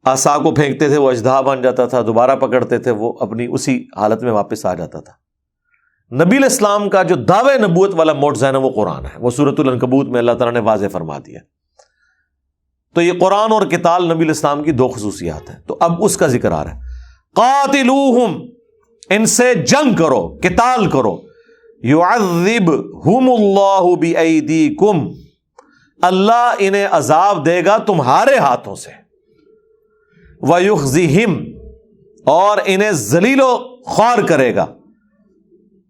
عصا کو پھینکتے تھے وہ اژدہا بن جاتا تھا, دوبارہ پکڑتے تھے وہ اپنی اسی حالت میں واپس آ جاتا تھا. نبی علیہ السلام کا جو دعوے نبوت والا معجزہ ہے وہ قرآن ہے. وہ سورۃ العنکبوت میں اللہ تعالیٰ نے واضح فرما دیا. تو یہ قرآن اور قتال نبی علیہ السلام کی 2 خصوصیات ہیں. تو اب اس کا ذکر آ رہا ہے, قاتلوہم, ان سے جنگ کرو, قتال کرو. یعذبہم اللہ بایدیکم, اللہ انہیں عذاب دے گا تمہارے ہاتھوں سے. ویخزیہم, اور انہیں ذلیل و خوار کرے گا,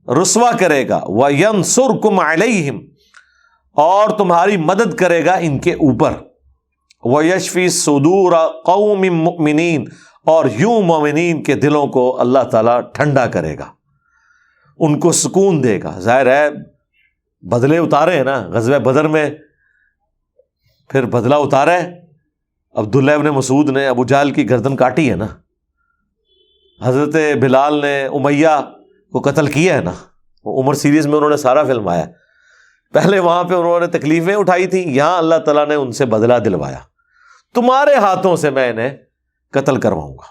رسوا کرے گا. وینصرکم علیہم, اور تمہاری مدد کرے گا ان کے اوپر. وَيَشْفِي صُدُورَ قَوْمٍ مُؤْمِنِينَ, اور یوں مومنین کے دلوں کو اللہ تعالیٰ ٹھنڈا کرے گا, ان کو سکون دے گا. ظاہر ہے بدلے اتارے ہیں نا غزوہ بدر میں, پھر بدلہ اتارا ہے. عبداللہ ابن مسعود نے ابو جہل کی گردن کاٹی ہے نا, حضرت بلال نے امیہ کو قتل کیا ہے نا. عمر سیریز میں انہوں نے سارا فلم آیا. پہلے وہاں پہ انہوں نے تکلیفیں اٹھائی تھیں, یہاں اللہ تعالیٰ نے ان سے بدلہ دلوایا. تمہارے ہاتھوں سے میں انہیں قتل کرواؤں گا.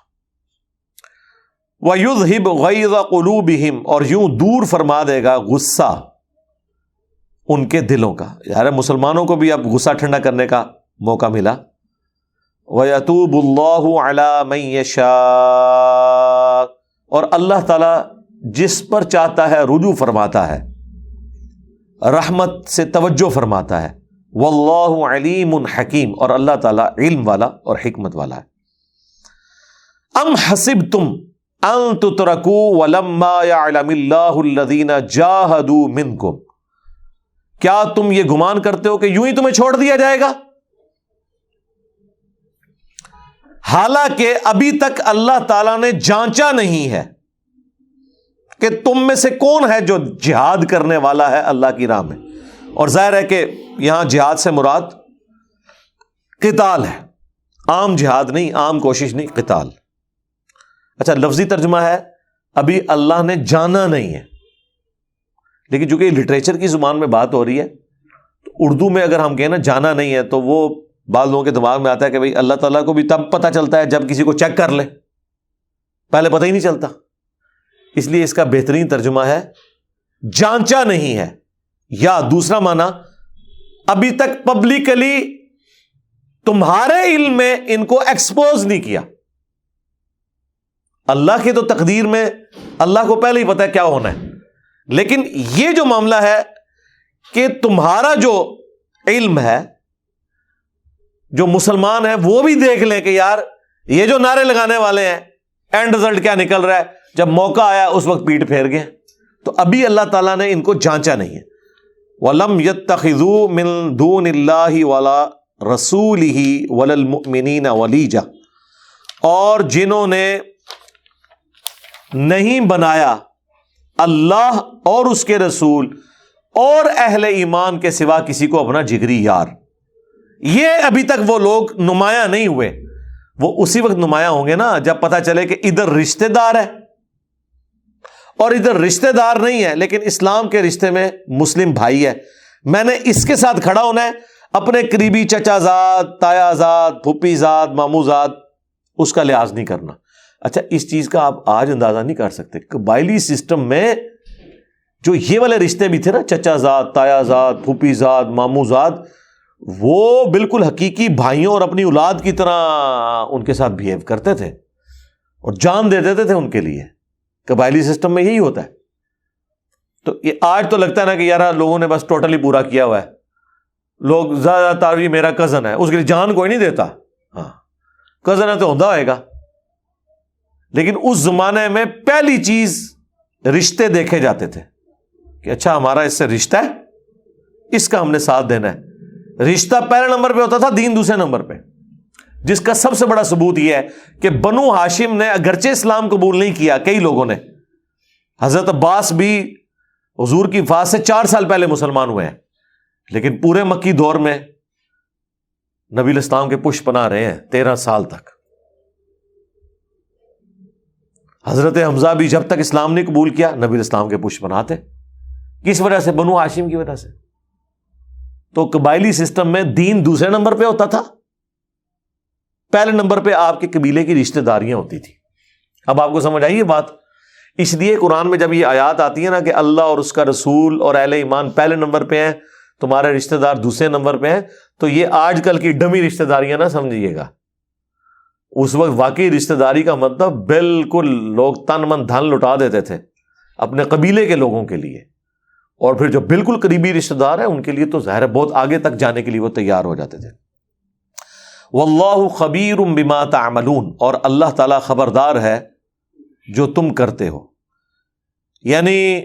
وَيُذْهِبْ غَيْظَ قُلُوبِهِمْ، اور یوں دور فرما دے گا غصہ ان کے دلوں کا. یار مسلمانوں کو بھی اب غصہ ٹھنڈا کرنے کا موقع ملا. وَيَتُوبُ اللَّهُ عَلَى مَن يَشَاءُ، اور اللہ تعالی جس پر چاہتا ہے رجوع فرماتا ہے، رحمت سے توجہ فرماتا ہے. واللہ علیم حکیم، اور اللہ تعالیٰ علم والا اور حکمت والا ہے. ام حسبتم ان تترکوا ولما یعلم اللہ الذین جاہدوا منکم، کیا تم یہ گمان کرتے ہو کہ یوں ہی تمہیں چھوڑ دیا جائے گا؟ حالانکہ ابھی تک اللہ تعالیٰ نے جانچا نہیں ہے کہ تم میں سے کون ہے جو جہاد کرنے والا ہے اللہ کی راہ میں. اور ظاہر ہے کہ یہاں جہاد سے مراد قتال ہے، عام جہاد نہیں، عام کوشش نہیں، قتال. اچھا لفظی ترجمہ ہے ابھی اللہ نے جانا نہیں ہے، لیکن چونکہ لٹریچر کی زبان میں بات ہو رہی ہے تو اردو میں اگر ہم کہیں نا جانا نہیں ہے تو وہ بعض لوگوں کے دماغ میں آتا ہے کہ بھئی اللہ تعالیٰ کو بھی تب پتہ چلتا ہے جب کسی کو چیک کر لے، پہلے پتہ ہی نہیں چلتا. اس لیے اس کا بہترین ترجمہ ہے جانچا نہیں ہے، یا دوسرا معنی ابھی تک پبلکلی تمہارے علم میں ان کو ایکسپوز نہیں کیا. اللہ کی تو تقدیر میں اللہ کو پہلے ہی پتا ہے کیا ہونا ہے، لیکن یہ جو معاملہ ہے کہ تمہارا جو علم ہے، جو مسلمان ہیں وہ بھی دیکھ لیں کہ یار یہ جو نعرے لگانے والے ہیں اینڈ رزلٹ کیا نکل رہا ہے، جب موقع آیا اس وقت پیٹ پھیر گئے. تو ابھی اللہ تعالیٰ نے ان کو جانچا نہیں ہے. وَلَمْ يَتَّخِذُوا مِن دُونِ اللَّهِ وَلَا رَسُولِهِ وَلَا الْمُؤْمِنِينَ وَلِيجًا، اور جنہوں نے نہیں بنایا اللہ اور اس کے رسول اور اہل ایمان کے سوا کسی کو اپنا جگری یار. یہ ابھی تک وہ لوگ نمایاں نہیں ہوئے. وہ اسی وقت نمایاں ہوں گے نا جب پتہ چلے کہ ادھر رشتہ دار ہے اور ادھر رشتہ دار نہیں ہے، لیکن اسلام کے رشتے میں مسلم بھائی ہے. میں نے اس کے ساتھ کھڑا ہونا ہے، اپنے قریبی چچا زاد، تایا زاد، پھوپھی زاد، ماموں زاد، اس کا لحاظ نہیں کرنا. اچھا اس چیز کا آپ آج اندازہ نہیں کر سکتے. قبائلی سسٹم میں جو یہ والے رشتے بھی تھے نا، چچا زاد، تایا زاد، پھوپھی زاد، ماموں زاد، وہ بالکل حقیقی بھائیوں اور اپنی اولاد کی طرح ان کے ساتھ بہیو کرتے تھے اور جان دے دیتے تھے ان کے لیے. قبائلی سسٹم میں یہی ہوتا ہے. تو یہ آج تو لگتا ہے نا کہ یار لوگوں نے بس ٹوٹلی پورا کیا ہوا ہے. لوگ زیادہ تر یہ میرا کزن ہے، اس کے لیے جان کوئی نہیں دیتا. ہاں کزن ہے تو ہوتا ہوئے گا، لیکن اس زمانے میں پہلی چیز رشتے دیکھے جاتے تھے کہ اچھا ہمارا اس سے رشتہ ہے، اس کا ہم نے ساتھ دینا ہے. رشتہ پہلے نمبر پہ ہوتا تھا، دین دوسرے نمبر پہ. جس کا سب سے بڑا ثبوت یہ ہے کہ بنو ہاشم نے اگرچہ اسلام قبول نہیں کیا، کئی لوگوں نے، حضرت عباس بھی حضور کی وفات سے 4 سال پہلے مسلمان ہوئے ہیں، لیکن پورے مکی دور میں نبی الاسلام کے پشت پناہ رہے ہیں 13 سال تک. حضرت حمزہ بھی جب تک اسلام نہیں قبول کیا نبی الاسلام کے پشت پناہ تھے. کس وجہ سے؟ بنو ہاشم کی وجہ سے. تو قبائلی سسٹم میں دین دوسرے نمبر پہ ہوتا تھا، پہلے نمبر پہ آپ کے قبیلے کی رشتہ داریاں ہوتی تھی. اب آپ کو سمجھ آئی یہ بات؟ اس لیے قرآن میں جب یہ آیات آتی ہے نا کہ اللہ اور اس کا رسول اور اہل ایمان پہلے نمبر پہ ہیں، تمہارے رشتہ دار دوسرے نمبر پہ ہیں، تو یہ آج کل کی ڈمی رشتہ داریاں نہ سمجھیے گا. اس وقت واقعی رشتہ داری کا مطلب بالکل لوگ تن من دھن لٹا دیتے تھے اپنے قبیلے کے لوگوں کے لیے، اور پھر جو بالکل قریبی رشتہ دار ہیں ان کے لیے تو ظاہر ہے بہت آگے تک جانے کے لیے وہ تیار ہو جاتے تھے. واللہ خبیر بما تعملون، اور اللہ تعالیٰ خبردار ہے جو تم کرتے ہو. یعنی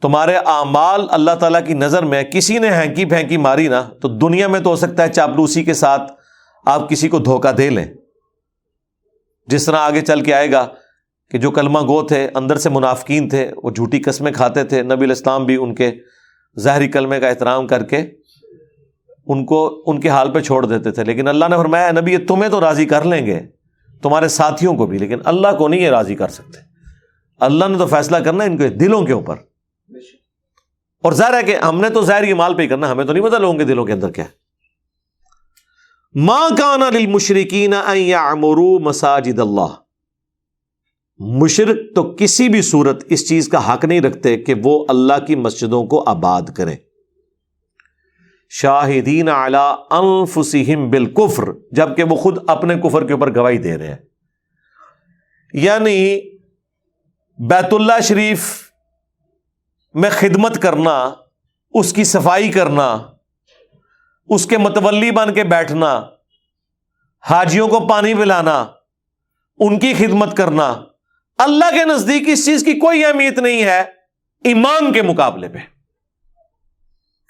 تمہارے اعمال اللہ تعالیٰ کی نظر میں کسی نے ہینکی پھینکی ماری نا تو دنیا میں تو ہو سکتا ہے چاپلوسی کے ساتھ آپ کسی کو دھوکہ دے لیں، جس طرح آگے چل کے آئے گا کہ جو کلمہ گو تھے، اندر سے منافقین تھے، وہ جھوٹی قسمیں کھاتے تھے. نبی الاسلام بھی ان کے ظاہری کلمے کا احترام کر کے ان کو ان کے حال پہ چھوڑ دیتے تھے. لیکن اللہ نے فرمایا نبی یہ تمہیں تو راضی کر لیں گے، تمہارے ساتھیوں کو بھی، لیکن اللہ کو نہیں یہ راضی کر سکتے. اللہ نے تو فیصلہ کرنا ہے ان کے دلوں کے اوپر. اور ظاہر ہے کہ ہم نے تو ظاہری اعمال پہ ہی کرنا، ہمیں تو نہیں پتا لوگوں کے دلوں کے اندر کیا ہے. ما کان للمشرکین ان یعمروا مساجد اللہ، مشرک تو کسی بھی صورت اس چیز کا حق نہیں رکھتے کہ وہ اللہ کی مسجدوں کو آباد کریں. شاہدین علی انفسہم بالکفر، جبکہ وہ خود اپنے کفر کے اوپر گواہی دے رہے ہیں. یعنی بیت اللہ شریف میں خدمت کرنا، اس کی صفائی کرنا، اس کے متولی بن کے بیٹھنا، حاجیوں کو پانی پلانا، ان کی خدمت کرنا، اللہ کے نزدیک اس چیز کی کوئی اہمیت نہیں ہے ایمان کے مقابلے پہ.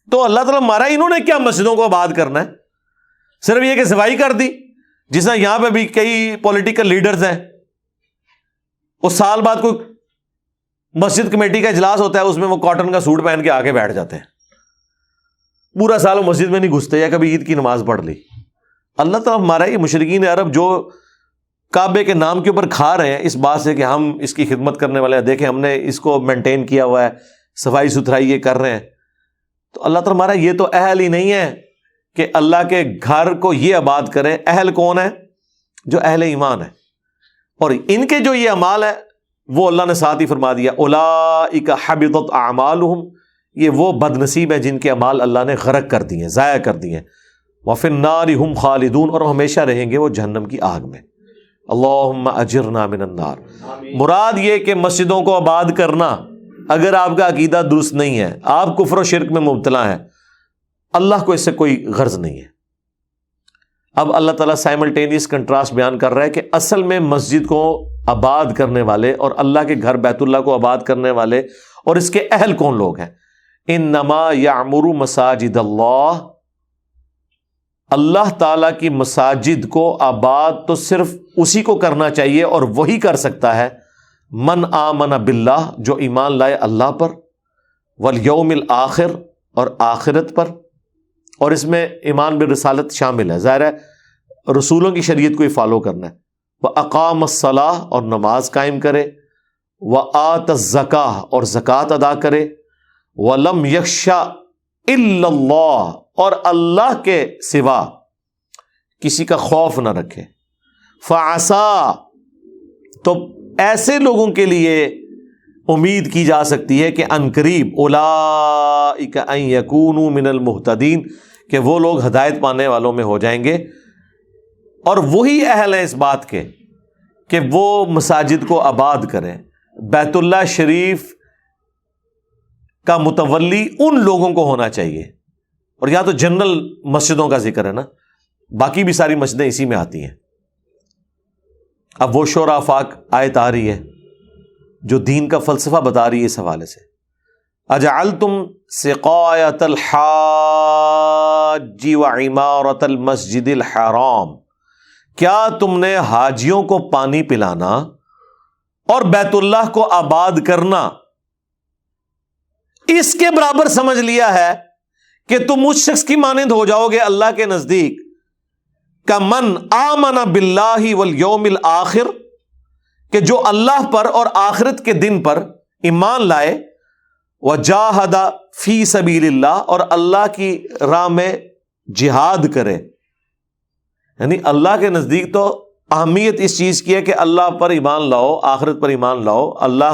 تو اللہ تعالیٰ مارا انہوں نے کیا مسجدوں کو آباد کرنا ہے؟ صرف یہ کہ صفائی کر دی. جس طرح یہاں پہ بھی کئی پولیٹیکل لیڈرز ہیں، اس سال بعد کوئی مسجد کمیٹی کا اجلاس ہوتا ہے، اس میں وہ کاٹن کا سوٹ پہن کے آگے بیٹھ جاتے ہیں، پورا سال وہ مسجد میں نہیں گھستے یا کبھی عید کی نماز پڑھ لی. اللہ تعالیٰ ہمارا یہ مشرکین عرب جو کعبے کے نام کے اوپر کھا رہے ہیں اس بات سے کہ ہم اس کی خدمت کرنے والے ہیں، دیکھیں ہم نے اس کو مینٹین کیا ہوا ہے، صفائی ستھرائی یہ کر رہے ہیں. تو اللہ تعالیٰ ہمارا یہ تو اہل ہی نہیں ہے کہ اللہ کے گھر کو یہ آباد کریں. اہل کون ہے؟ جو اہل ایمان ہے. اور ان کے جو یہ اعمال ہے وہ اللہ نے ساتھ ہی فرما دیا اولئک حبطت اعمالہم، یہ وہ بد نصیب ہیں جن کے اعمال اللہ نے غرق کر دیے، ضائع کر دیے. وفی النار ہم خالدون، اور ہمیشہ رہیں گے وہ جہنم کی آگ میں. اللہم اجرنا من النار. مراد یہ کہ مسجدوں کو آباد کرنا، اگر آپ کا عقیدہ درست نہیں ہے، آپ کفر و شرک میں مبتلا ہیں، اللہ کو اس سے کوئی غرض نہیں ہے. اب اللہ تعالیٰ سائملٹینیس کنٹراسٹ بیان کر رہا ہے کہ اصل میں مسجد کو آباد کرنے والے اور اللہ کے گھر بیت اللہ کو آباد کرنے والے اور اس کے اہل کون لوگ ہیں. انما یعمر مساجد اللہ، اللہ تعالیٰ کی مساجد کو آباد تو صرف اسی کو کرنا چاہیے اور وہی کر سکتا ہے من آمن باللہ، جو ایمان لائے اللہ پر، والیوم الآخر، اور آخرت پر. اور اس میں ایمان بالرسالت شامل ہے، ظاہر ہے رسولوں کی شریعت کو ہی فالو کرنا ہے. وَأَقَامَ الصَّلَاةَ، اور نماز قائم کرے، وَآتَ الزَّکَاةَ، اور زکوٰۃ ادا کرے، وَلَمْ يَخْشَ إِلَّا اللَّهَ، اور اللہ کے سوا کسی کا خوف نہ رکھے. فَعَسَىٰ، تو ایسے لوگوں کے لیے امید کی جا سکتی ہے کہ عنقریب اولئک ان یکونوا من المہتدین، کہ وہ لوگ ہدایت پانے والوں میں ہو جائیں گے. اور وہی اہل ہیں اس بات کے کہ وہ مساجد کو آباد کریں. بیت اللہ شریف کا متولی ان لوگوں کو ہونا چاہیے. اور یا تو جنرل مسجدوں کا ذکر ہے نا، باقی بھی ساری مسجدیں اسی میں آتی ہیں. اب وہ شورى آفاق آیت آ رہی ہے جو دین کا فلسفہ بتا رہی ہے اس حوالے سے. اجعلتم سقایۃ الحاج وعمارۃ المسجد الحرام، کیا تم نے حاجیوں کو پانی پلانا اور بیت اللہ کو آباد کرنا اس کے برابر سمجھ لیا ہے کہ تم اس شخص کی مانند ہو جاؤ گے اللہ کے نزدیک کا من آمن باللہ والیوم الآخر، کہ جو اللہ پر اور آخرت کے دن پر ایمان لائے، وجاہد فی سبیل اللہ، اور اللہ کی راہ میں جہاد کرے. یعنی اللہ کے نزدیک تو اہمیت اس چیز کی ہے کہ اللہ پر ایمان لاؤ، آخرت پر ایمان لاؤ، اللہ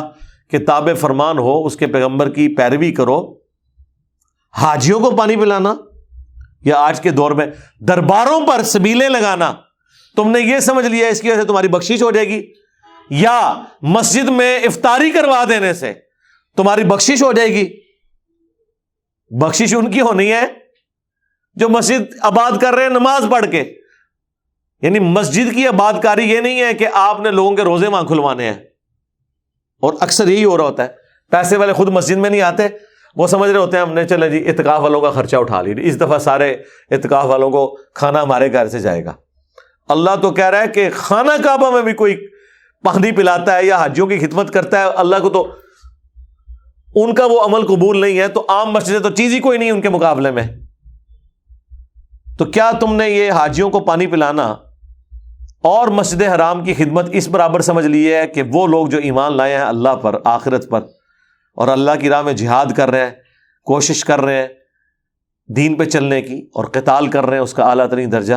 کے تابع فرمان ہو، اس کے پیغمبر کی پیروی کرو. حاجیوں کو پانی پلانا یا آج کے دور میں درباروں پر سبیلیں لگانا، تم نے یہ سمجھ لیا اس کی وجہ سے تمہاری بخشش ہو جائے گی، یا مسجد میں افطاری کروا دینے سے تمہاری بخشش ہو جائے گی. بخشش ان کی ہونی ہے جو مسجد آباد کر رہے ہیں نماز پڑھ کے. یعنی مسجد کی آباد کاری یہ نہیں ہے کہ آپ نے لوگوں کے روزے وہاں کھلوانے ہیں. اور اکثر یہی ہو رہا ہوتا ہے، پیسے والے خود مسجد میں نہیں آتے، وہ سمجھ رہے ہوتے ہیں ہم نے چلے جی اعتکاف والوں کا خرچہ اٹھا لی، اس دفعہ سارے اعتکاف والوں کو کھانا ہمارے گھر سے جائے گا. اللہ تو کہہ رہا ہے کہ خانہ کعبہ میں بھی کوئی پانی پلاتا ہے یا حاجیوں کی خدمت کرتا ہے، اللہ کو تو ان کا وہ عمل قبول نہیں ہے. تو عام مسجد تو چیز ہی کوئی نہیں ان کے مقابلے میں. تو کیا تم نے یہ حاجیوں کو پانی پلانا اور مسجد حرام کی خدمت اس برابر سمجھ لی ہے کہ وہ لوگ جو ایمان لائے ہیں اللہ پر، آخرت پر، اور اللہ کی راہ میں جہاد کر رہے ہیں، کوشش کر رہے ہیں دین پہ چلنے کی، اور قتال کر رہے ہیں اس کا اعلیٰ ترین درجہ،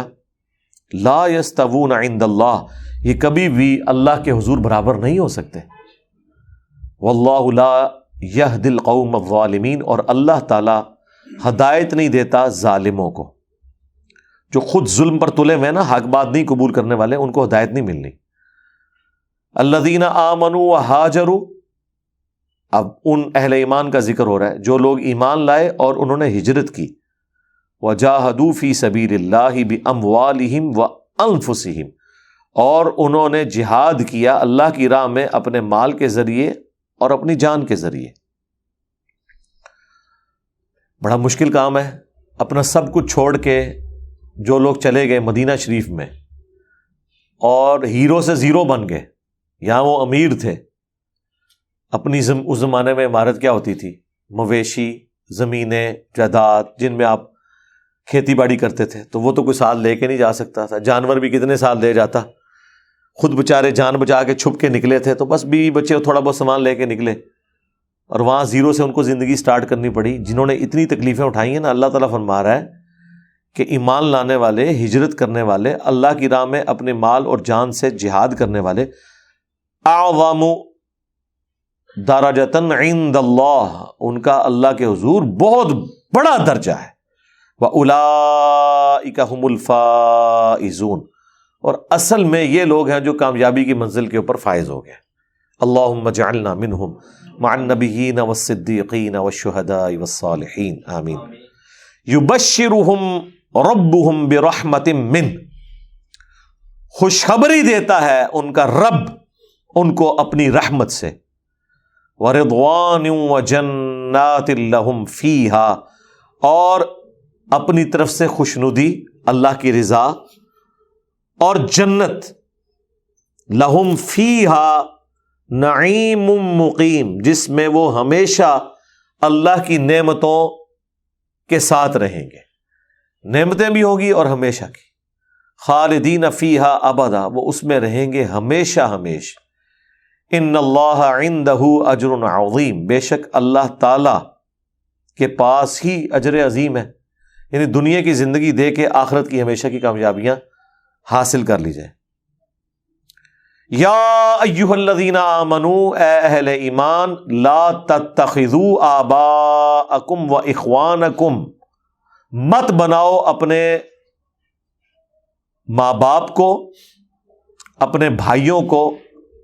لا یستوون عند اللہ، یہ کبھی بھی اللہ کے حضور برابر نہیں ہو سکتے. واللہ لا یہدی القوم الظالمین، اور اللہ تعالی ہدایت نہیں دیتا ظالموں کو. جو خود ظلم پر تلے ہوئے نا، حق بات نہیں قبول کرنے والے، ان کو ہدایت نہیں ملنی. الذین آمنوا وہاجروا، اب ان اہل ایمان کا ذکر ہو رہا ہے جو لوگ ایمان لائے اور انہوں نے ہجرت کی. وجاہدوا فی سبیل اللہ باموالہم وانفسہم، اور انہوں نے جہاد کیا اللہ کی راہ میں اپنے مال کے ذریعے اور اپنی جان کے ذریعے. بڑا مشکل کام ہے. اپنا سب کچھ چھوڑ کے جو لوگ چلے گئے مدینہ شریف میں اور ہیرو سے زیرو بن گئے. یہاں وہ امیر تھے، اپنی اس زمانے میں عمارت کیا ہوتی تھی؟ مویشی، زمینیں، جائیداد جن میں آپ کھیتی باڑی کرتے تھے. تو وہ تو کوئی ساتھ لے کے نہیں جا سکتا تھا. جانور بھی کتنے ساتھ لے جاتا. خود بےچارے جان بچا کے چھپ کے نکلے تھے، تو بس بیوی بچے تھوڑا بہت سامان لے کے نکلے اور وہاں زیرو سے ان کو زندگی سٹارٹ کرنی پڑی. جنہوں نے اتنی تکلیفیں اٹھائی ہیں نا، اللہ تعالیٰ فرما رہا ہے کہ ایمان لانے والے، ہجرت کرنے والے، اللہ کی راہ میں اپنے مال اور جان سے جہاد کرنے والے، اعظم درجۃ عند اللہ، ان کا اللہ کے حضور بہت بڑا درجہ ہے. وَأُولَئِكَ هُمُ الْفَائِزُونَ، اور اصل میں یہ لوگ ہیں جو کامیابی کی منزل کے اوپر فائز ہو گئے. اللہم اجعلنا منہم مع النبیین والصدیقین والشہداء والصالحین آمین. یبشرہم ربہم برحمت منہ، خوشخبری دیتا ہے ان کا رب ان کو اپنی رحمت سے. ورضوان وجنات لہم فیہا، اور اپنی طرف سے خوشنودی، اللہ کی رضا اور جنت. لہم فیہا نعیم مقیم، جس میں وہ ہمیشہ اللہ کی نعمتوں کے ساتھ رہیں گے. نعمتیں بھی ہوگی اور ہمیشہ کی. خالدین فیہا ابدا، وہ اس میں رہیں گے ہمیشہ ہمیشہ. ان اللہ عندہ اجر عظیم، بے شک اللہ تعالی کے پاس ہی اجر عظیم ہے. یعنی دنیا کی زندگی دے کے آخرت کی ہمیشہ کی کامیابیاں حاصل کر لی جائیں. یا ایھا الذین آمنوا، اے اہل ایمان، لا تتخذوا آباءکم و اخوانکم، مت بناؤ اپنے ماں باپ کو، اپنے بھائیوں کو،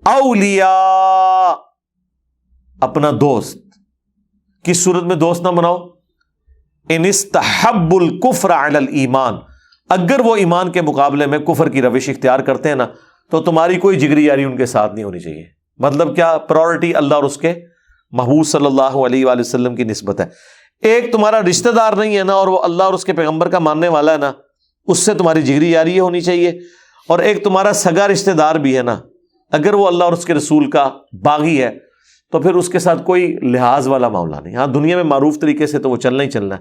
اولیاء، اپنا دوست. کس صورت میں دوست نہ بناؤ؟ ان استحبوا الکفر علی الایمان، اگر وہ ایمان کے مقابلے میں کفر کی روش اختیار کرتے ہیں نا، تو تمہاری کوئی جگری یاری ان کے ساتھ نہیں ہونی چاہیے. مطلب کیا؟ پرائورٹی اللہ اور اس کے محبوب صلی اللہ علیہ وآلہ وسلم کی نسبت ہے. ایک تمہارا رشتہ دار نہیں ہے نا اور وہ اللہ اور اس کے پیغمبر کا ماننے والا ہے نا، اس سے تمہاری جگری یاری یہ ہونی چاہیے. اور ایک تمہارا سگا رشتہ دار بھی ہے نا، اگر وہ اللہ اور اس کے رسول کا باغی ہے تو پھر اس کے ساتھ کوئی لحاظ والا معاملہ نہیں. ہاں دنیا میں معروف طریقے سے تو وہ چلنا ہی چلنا ہے،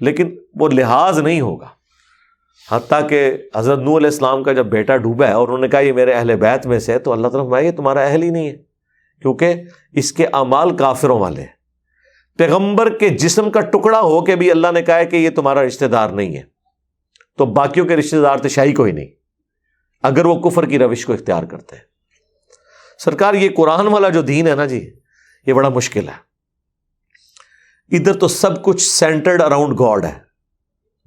لیکن وہ لحاظ نہیں ہوگا. حتیٰ کہ حضرت نوح علیہ السلام کا جب بیٹا ڈوبا ہے اور انہوں نے کہا یہ میرے اہل بیت میں سے ہے، تو اللہ تعالیٰ فرمایا یہ تمہارا اہل ہی نہیں ہے، کیونکہ اس کے اعمال کافروں والے ہیں. پیغمبر کے جسم کا ٹکڑا ہو کے بھی اللہ نے کہا ہے کہ یہ تمہارا رشتہ دار نہیں ہے، تو باقیوں کے رشتہ دار تو شاہی کوئی نہیں اگر وہ کفر کی روش کو اختیار کرتے ہیں. سرکار یہ قرآن والا جو دین ہے نا جی، یہ بڑا مشکل ہے. ادھر تو سب کچھ سینٹرڈ اراؤنڈ گاڈ ہے.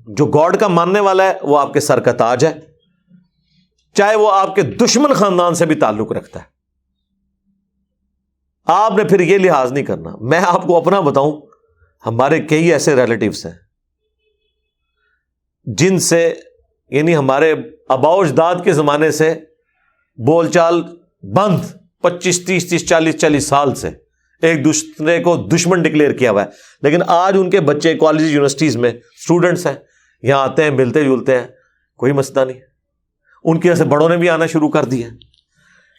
جو گاڈ کا ماننے والا ہے وہ آپ کے سر کا تاج ہے، چاہے وہ آپ کے دشمن خاندان سے بھی تعلق رکھتا ہے. آپ نے پھر یہ لحاظ نہیں کرنا. میں آپ کو اپنا بتاؤں، ہمارے کئی ایسے ریلیٹیوز ہیں جن سے یعنی ہمارے آباء و اجداد کے زمانے سے بول چال بند، 25 30 40 سال سے ایک دوسرے کو دشمن ڈکلیئر کیا ہوا ہے، لیکن آج ان کے بچے کالج یونیورسٹیز میں اسٹوڈنٹس ہیں، یہاں آتے ہیں، ملتے جلتے ہیں، کوئی مسئلہ نہیں. ان کے ایسے بڑوں نے بھی آنا شروع کر دیا.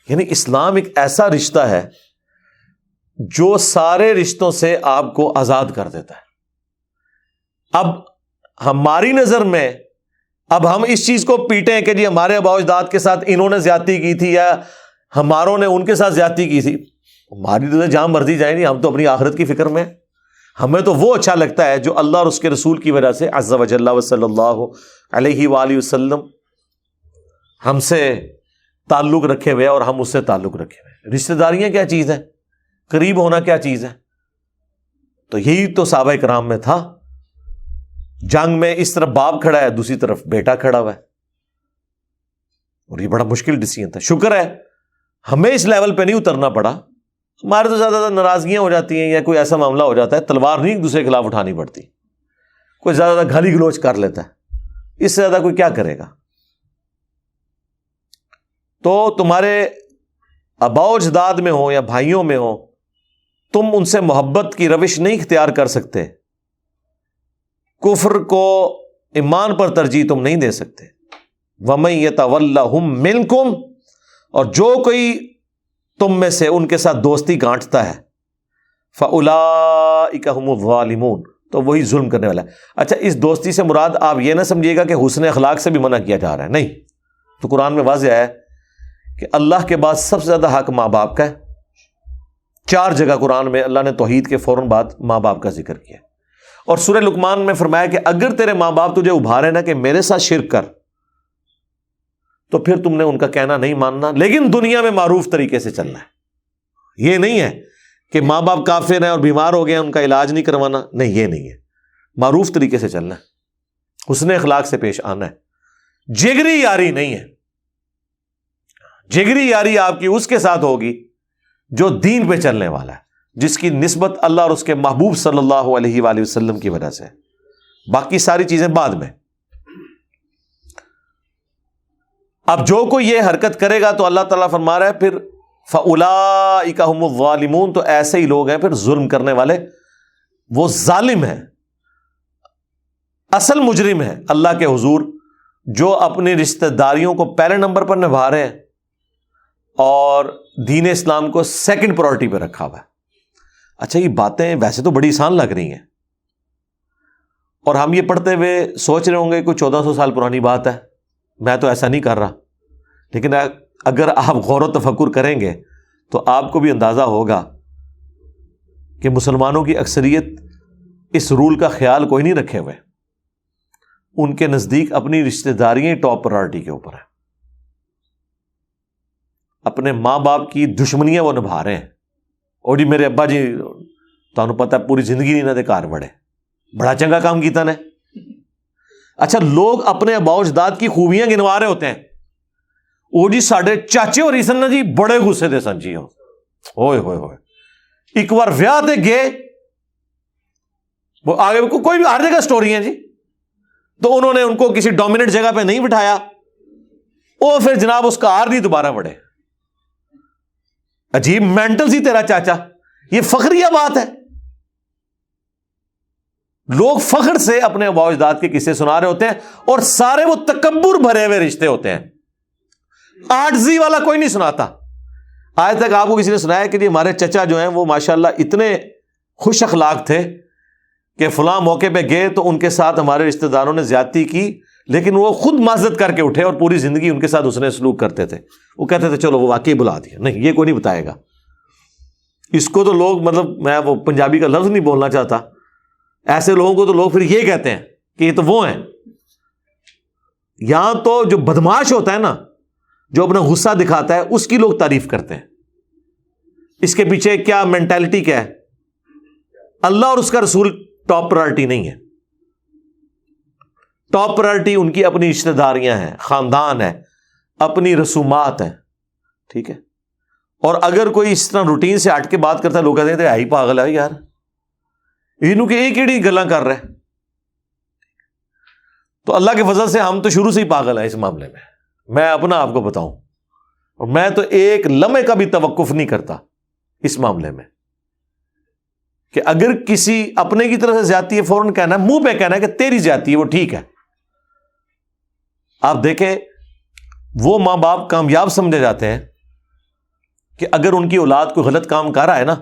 یعنی اسلام ایک ایسا رشتہ ہے جو سارے رشتوں سے آپ کو آزاد کر دیتا ہے. اب ہماری نظر میں اب ہم اس چیز کو پیٹیں کہ جی ہمارے آباء و اجداد کے ساتھ انہوں نے زیادتی کی تھی یا ہماروں نے ان کے ساتھ زیادتی کی تھی. ہماری تو جہاں مرضی جائیں گی، ہم تو اپنی آخرت کی فکر میں. ہمیں تو وہ اچھا لگتا ہے جو اللہ اور اس کے رسول کی وجہ سے عز و جل و صلی اللہ علیہ وآلہ وسلم ہم سے تعلق رکھے ہوئے اور ہم اس سے تعلق رکھے ہوئے. رشتہ داریاں کیا چیز ہے؟ قریب ہونا کیا چیز ہے؟ تو یہی تو صحابہ کرام میں تھا. جنگ میں اس طرف باپ کھڑا ہے, دوسری طرف بیٹا کھڑا ہوا ہے, اور یہ بڑا مشکل ڈیسیجن تھا. شکر ہے ہمیں اس لیول پہ نہیں اترنا پڑا. ہمارے تو زیادہ ناراضگیاں ہو جاتی ہیں یا کوئی ایسا معاملہ ہو جاتا ہے, تلوار نہیں ایک دوسرے کے خلاف اٹھانی پڑتی, کوئی زیادہ گالی گلوچ کر لیتا ہے, اس سے زیادہ کوئی کیا کرے گا. تو تمہارے آباء و اجداد میں ہو یا بھائیوں میں ہو, تم ان سے محبت کی روش نہیں اختیار کر سکتے, کفر کو ایمان پر ترجیح تم نہیں دے سکتے. وَمَن يَتَوَلَّهُم مِّنكُمْ, اور جو کوئی تم میں سے ان کے ساتھ دوستی گانٹتا ہے, فَأُولَٰئِكَ هُمُ الظَّالِمُونَ, تو وہی ظلم کرنے والا ہے. اچھا, اس دوستی سے مراد آپ یہ نہ سمجھیے گا کہ حسن اخلاق سے بھی منع کیا جا رہا ہے, نہیں. تو قرآن میں واضح ہے کہ اللہ کے بعد سب سے زیادہ حق ماں باپ کا ہے. 4 جگہ قرآن میں اللہ نے توحید کے فوراً بعد ماں باپ کا ذکر کیا. اور سورہ لقمان میں فرمایا کہ اگر تیرے ماں باپ تجھے ابھارے نا کہ میرے ساتھ شرک کر, تو پھر تم نے ان کا کہنا نہیں ماننا, لیکن دنیا میں معروف طریقے سے چلنا ہے. یہ نہیں ہے کہ ماں باپ کافر ہیں اور بیمار ہو گئے ان کا علاج نہیں کروانا, نہیں, یہ نہیں ہے. معروف طریقے سے چلنا ہے, حسن اخلاق سے پیش آنا ہے. جگری یاری نہیں ہے. جگری یاری آپ کی اس کے ساتھ ہوگی جو دین پہ چلنے والا ہے, جس کی نسبت اللہ اور اس کے محبوب صلی اللہ علیہ وآلہ وسلم کی وجہ سے. باقی ساری چیزیں بعد میں. اب جو کوئی یہ حرکت کرے گا تو اللہ تعالیٰ فرما رہا ہے پھر فَأُولَٰئِكَ هُمُ الظَّالِمُونَ, تو ایسے ہی لوگ ہیں پھر ظلم کرنے والے, وہ ظالم ہیں, اصل مجرم ہیں اللہ کے حضور, جو اپنی رشتہ داریوں کو پہلے نمبر پر نبھا رہے ہیں اور دین اسلام کو سیکنڈ پرائورٹی پہ رکھا ہوا ہے. اچھا, یہ باتیں ویسے تو بڑی آسان لگ رہی ہیں, اور ہم یہ پڑھتے ہوئے سوچ رہے ہوں گے کوئی 1400 سال پرانی بات ہے, میں تو ایسا نہیں کر رہا. لیکن اگر آپ غور و تفکر کریں گے تو آپ کو بھی اندازہ ہوگا کہ مسلمانوں کی اکثریت اس رول کا خیال کوئی نہیں رکھے ہوئے. ان کے نزدیک اپنی رشتہ داریاں ٹاپ پرائورٹی کے اوپر ہیں. اپنے ماں باپ کی دشمنیاں وہ نبھا رہے ہیں. اور جی میرے ابا جی تمہیں پتا ہے پوری زندگی نہیں نہ کار بڑے, بڑا چنگا کام کیتا نے. اچھا, لوگ اپنے آباء و اجداد کی خوبیاں گنوا رہے ہوتے ہیں. وہ جی ساڈے چاچے اور سن نا جی بڑے غصے دے سن جی, ہوئے ہوئے ہوئے ایک بار ویاہ تے گئے, وہ آگے کوئی بھی ہر جگہ سٹوری ہیں جی, تو انہوں نے ان کو کسی ڈومیننٹ جگہ پہ نہیں بٹھایا, وہ پھر جناب اس کا ہار نہیں دوبارہ بڑھے. عجیب مینٹل سی تیرا چاچا, یہ فخریہ بات ہے. لوگ فخر سے اپنے آباء و اجداد کے قصے سنا رہے ہوتے ہیں, اور سارے وہ تکبر بھرے ہوئے رشتے ہوتے ہیں. عاجزی والا کوئی نہیں سناتا. آج تک آپ کو کسی نے سنایا کہ جی ہمارے چچا جو ہیں وہ ماشاءاللہ اتنے خوش اخلاق تھے کہ فلاں موقع پہ گئے تو ان کے ساتھ ہمارے رشتہ داروں نے زیادتی کی, لیکن وہ خود معذرت کر کے اٹھے اور پوری زندگی ان کے ساتھ اس نے سلوک کرتے تھے. وہ کہتے تھے چلو وہ واقعی بلا دیا. نہیں, یہ کوئی نہیں بتائے گا. اس کو تو لوگ, مطلب میں وہ پنجابی کا لفظ نہیں بولنا چاہتا, ایسے لوگوں کو تو لوگ پھر یہ کہتے ہیں کہ یہ تو وہ ہیں. یہاں تو جو بدماش ہوتا ہے نا, جو اپنا غصہ دکھاتا ہے, اس کی لوگ تعریف کرتے ہیں. اس کے پیچھے کیا مینٹالٹی کیا ہے؟ اللہ اور اس کا رسول ٹاپ پرائورٹی نہیں ہے. ٹاپ پرائورٹی ان کی اپنی رشتہ داریاں ہیں, خاندان ہے, اپنی رسومات ہیں. ٹھیک ہے, اور اگر کوئی اس طرح روٹین سے ہٹ کے بات کرتا ہے, لوگ کہتے ہیں ہی پاگل ہے یار, انہوں کے ایک ایڑی گلاں کر رہے. تو اللہ کے فضل سے ہم تو شروع سے ہی پاگل ہیں اس معاملے میں. میں اپنا آپ کو بتاؤں, اور میں تو ایک لمحے کا بھی توقف نہیں کرتا اس معاملے میں کہ اگر کسی اپنے کی طرف سے زیادتی ہے فوراً کہنا ہے, منہ پہ کہنا ہے کہ تیری زیادتی ہے, وہ ٹھیک ہے. آپ دیکھیں وہ ماں باپ کامیاب سمجھے جاتے ہیں کہ اگر ان کی اولاد کوئی غلط کام کر رہا ہے نا,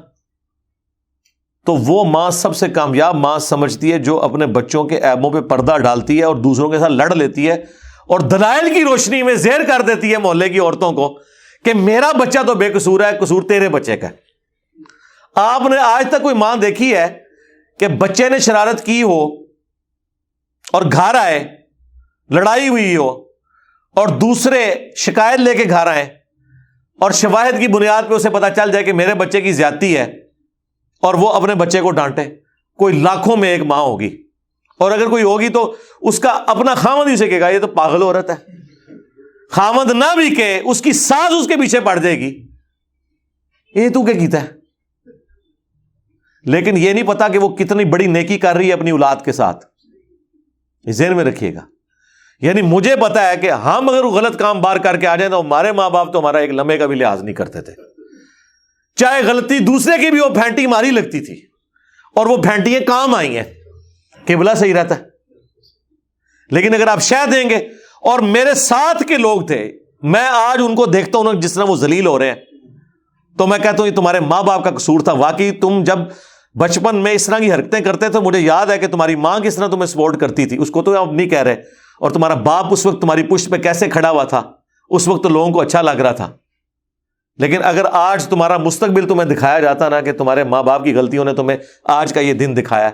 تو وہ ماں سب سے کامیاب ماں سمجھتی ہے جو اپنے بچوں کے عیبوں پہ پردہ ڈالتی ہے اور دوسروں کے ساتھ لڑ لیتی ہے, اور دلائل کی روشنی میں زہر کر دیتی ہے محلے کی عورتوں کو کہ میرا بچہ تو بے قصور ہے, قصور تیرے بچے کا ہے. آپ نے آج تک کوئی ماں دیکھی ہے کہ بچے نے شرارت کی ہو اور گھر آئے, لڑائی ہوئی ہو, اور دوسرے شکایت لے کے گھر آئیں اور شواہد کی بنیاد پہ اسے پتا چل جائے کہ میرے بچے کی زیادتی ہے اور وہ اپنے بچے کو ڈانٹے، کوئی لاکھوں میں ایک ماں ہوگی، اور اگر کوئی ہوگی تو اس کا اپنا خامد ہی سے کہے گا یہ تو پاگل عورت ہے، خامد نہ بھی کہ اس کی ساس اس کے پیچھے پڑ جائے گی، یہ تو کیا کیتا ہے؟ لیکن یہ نہیں پتا کہ وہ کتنی بڑی نیکی کر رہی ہے اپنی اولاد کے ساتھ، ذہن میں رکھیے گا۔ یعنی مجھے پتا ہے کہ ہم اگر غلط کام بار کر کے آ جائیں تو ہمارے ماں باپ تو ہمارا ایک لمحے کا بھی لحاظ نہیں کرتے تھے، چاہے غلطی دوسرے کی بھی وہ پھینٹی ہماری لگتی تھی، اور وہ پھینٹیاں کام آئی ہیں، قبلہ صحیح رہتا ہے۔ لیکن اگر آپ شہ دیں گے، اور میرے ساتھ کے لوگ تھے، میں آج ان کو دیکھتا ہوں جس طرح وہ ذلیل ہو رہے ہیں، تو میں کہتا ہوں یہ تمہارے ماں باپ کا قصور تھا۔ واقعی تم جب بچپن میں اس طرح کی حرکتیں کرتے تھے، مجھے یاد ہے کہ تمہاری ماں کس طرح تمہیں سپورٹ کرتی تھی، اس کو تو آپ نہیں کہہ رہے، اور تمہارا باپ اس وقت تمہاری پشت پہ کیسے کھڑا ہوا تھا، اس وقت تو لوگوں کو اچھا لگ رہا تھا۔ لیکن اگر آج تمہارا مستقبل تمہیں دکھایا جاتا نا کہ تمہارے ماں باپ کی غلطیوں نے تمہیں آج کا یہ دن دکھایا،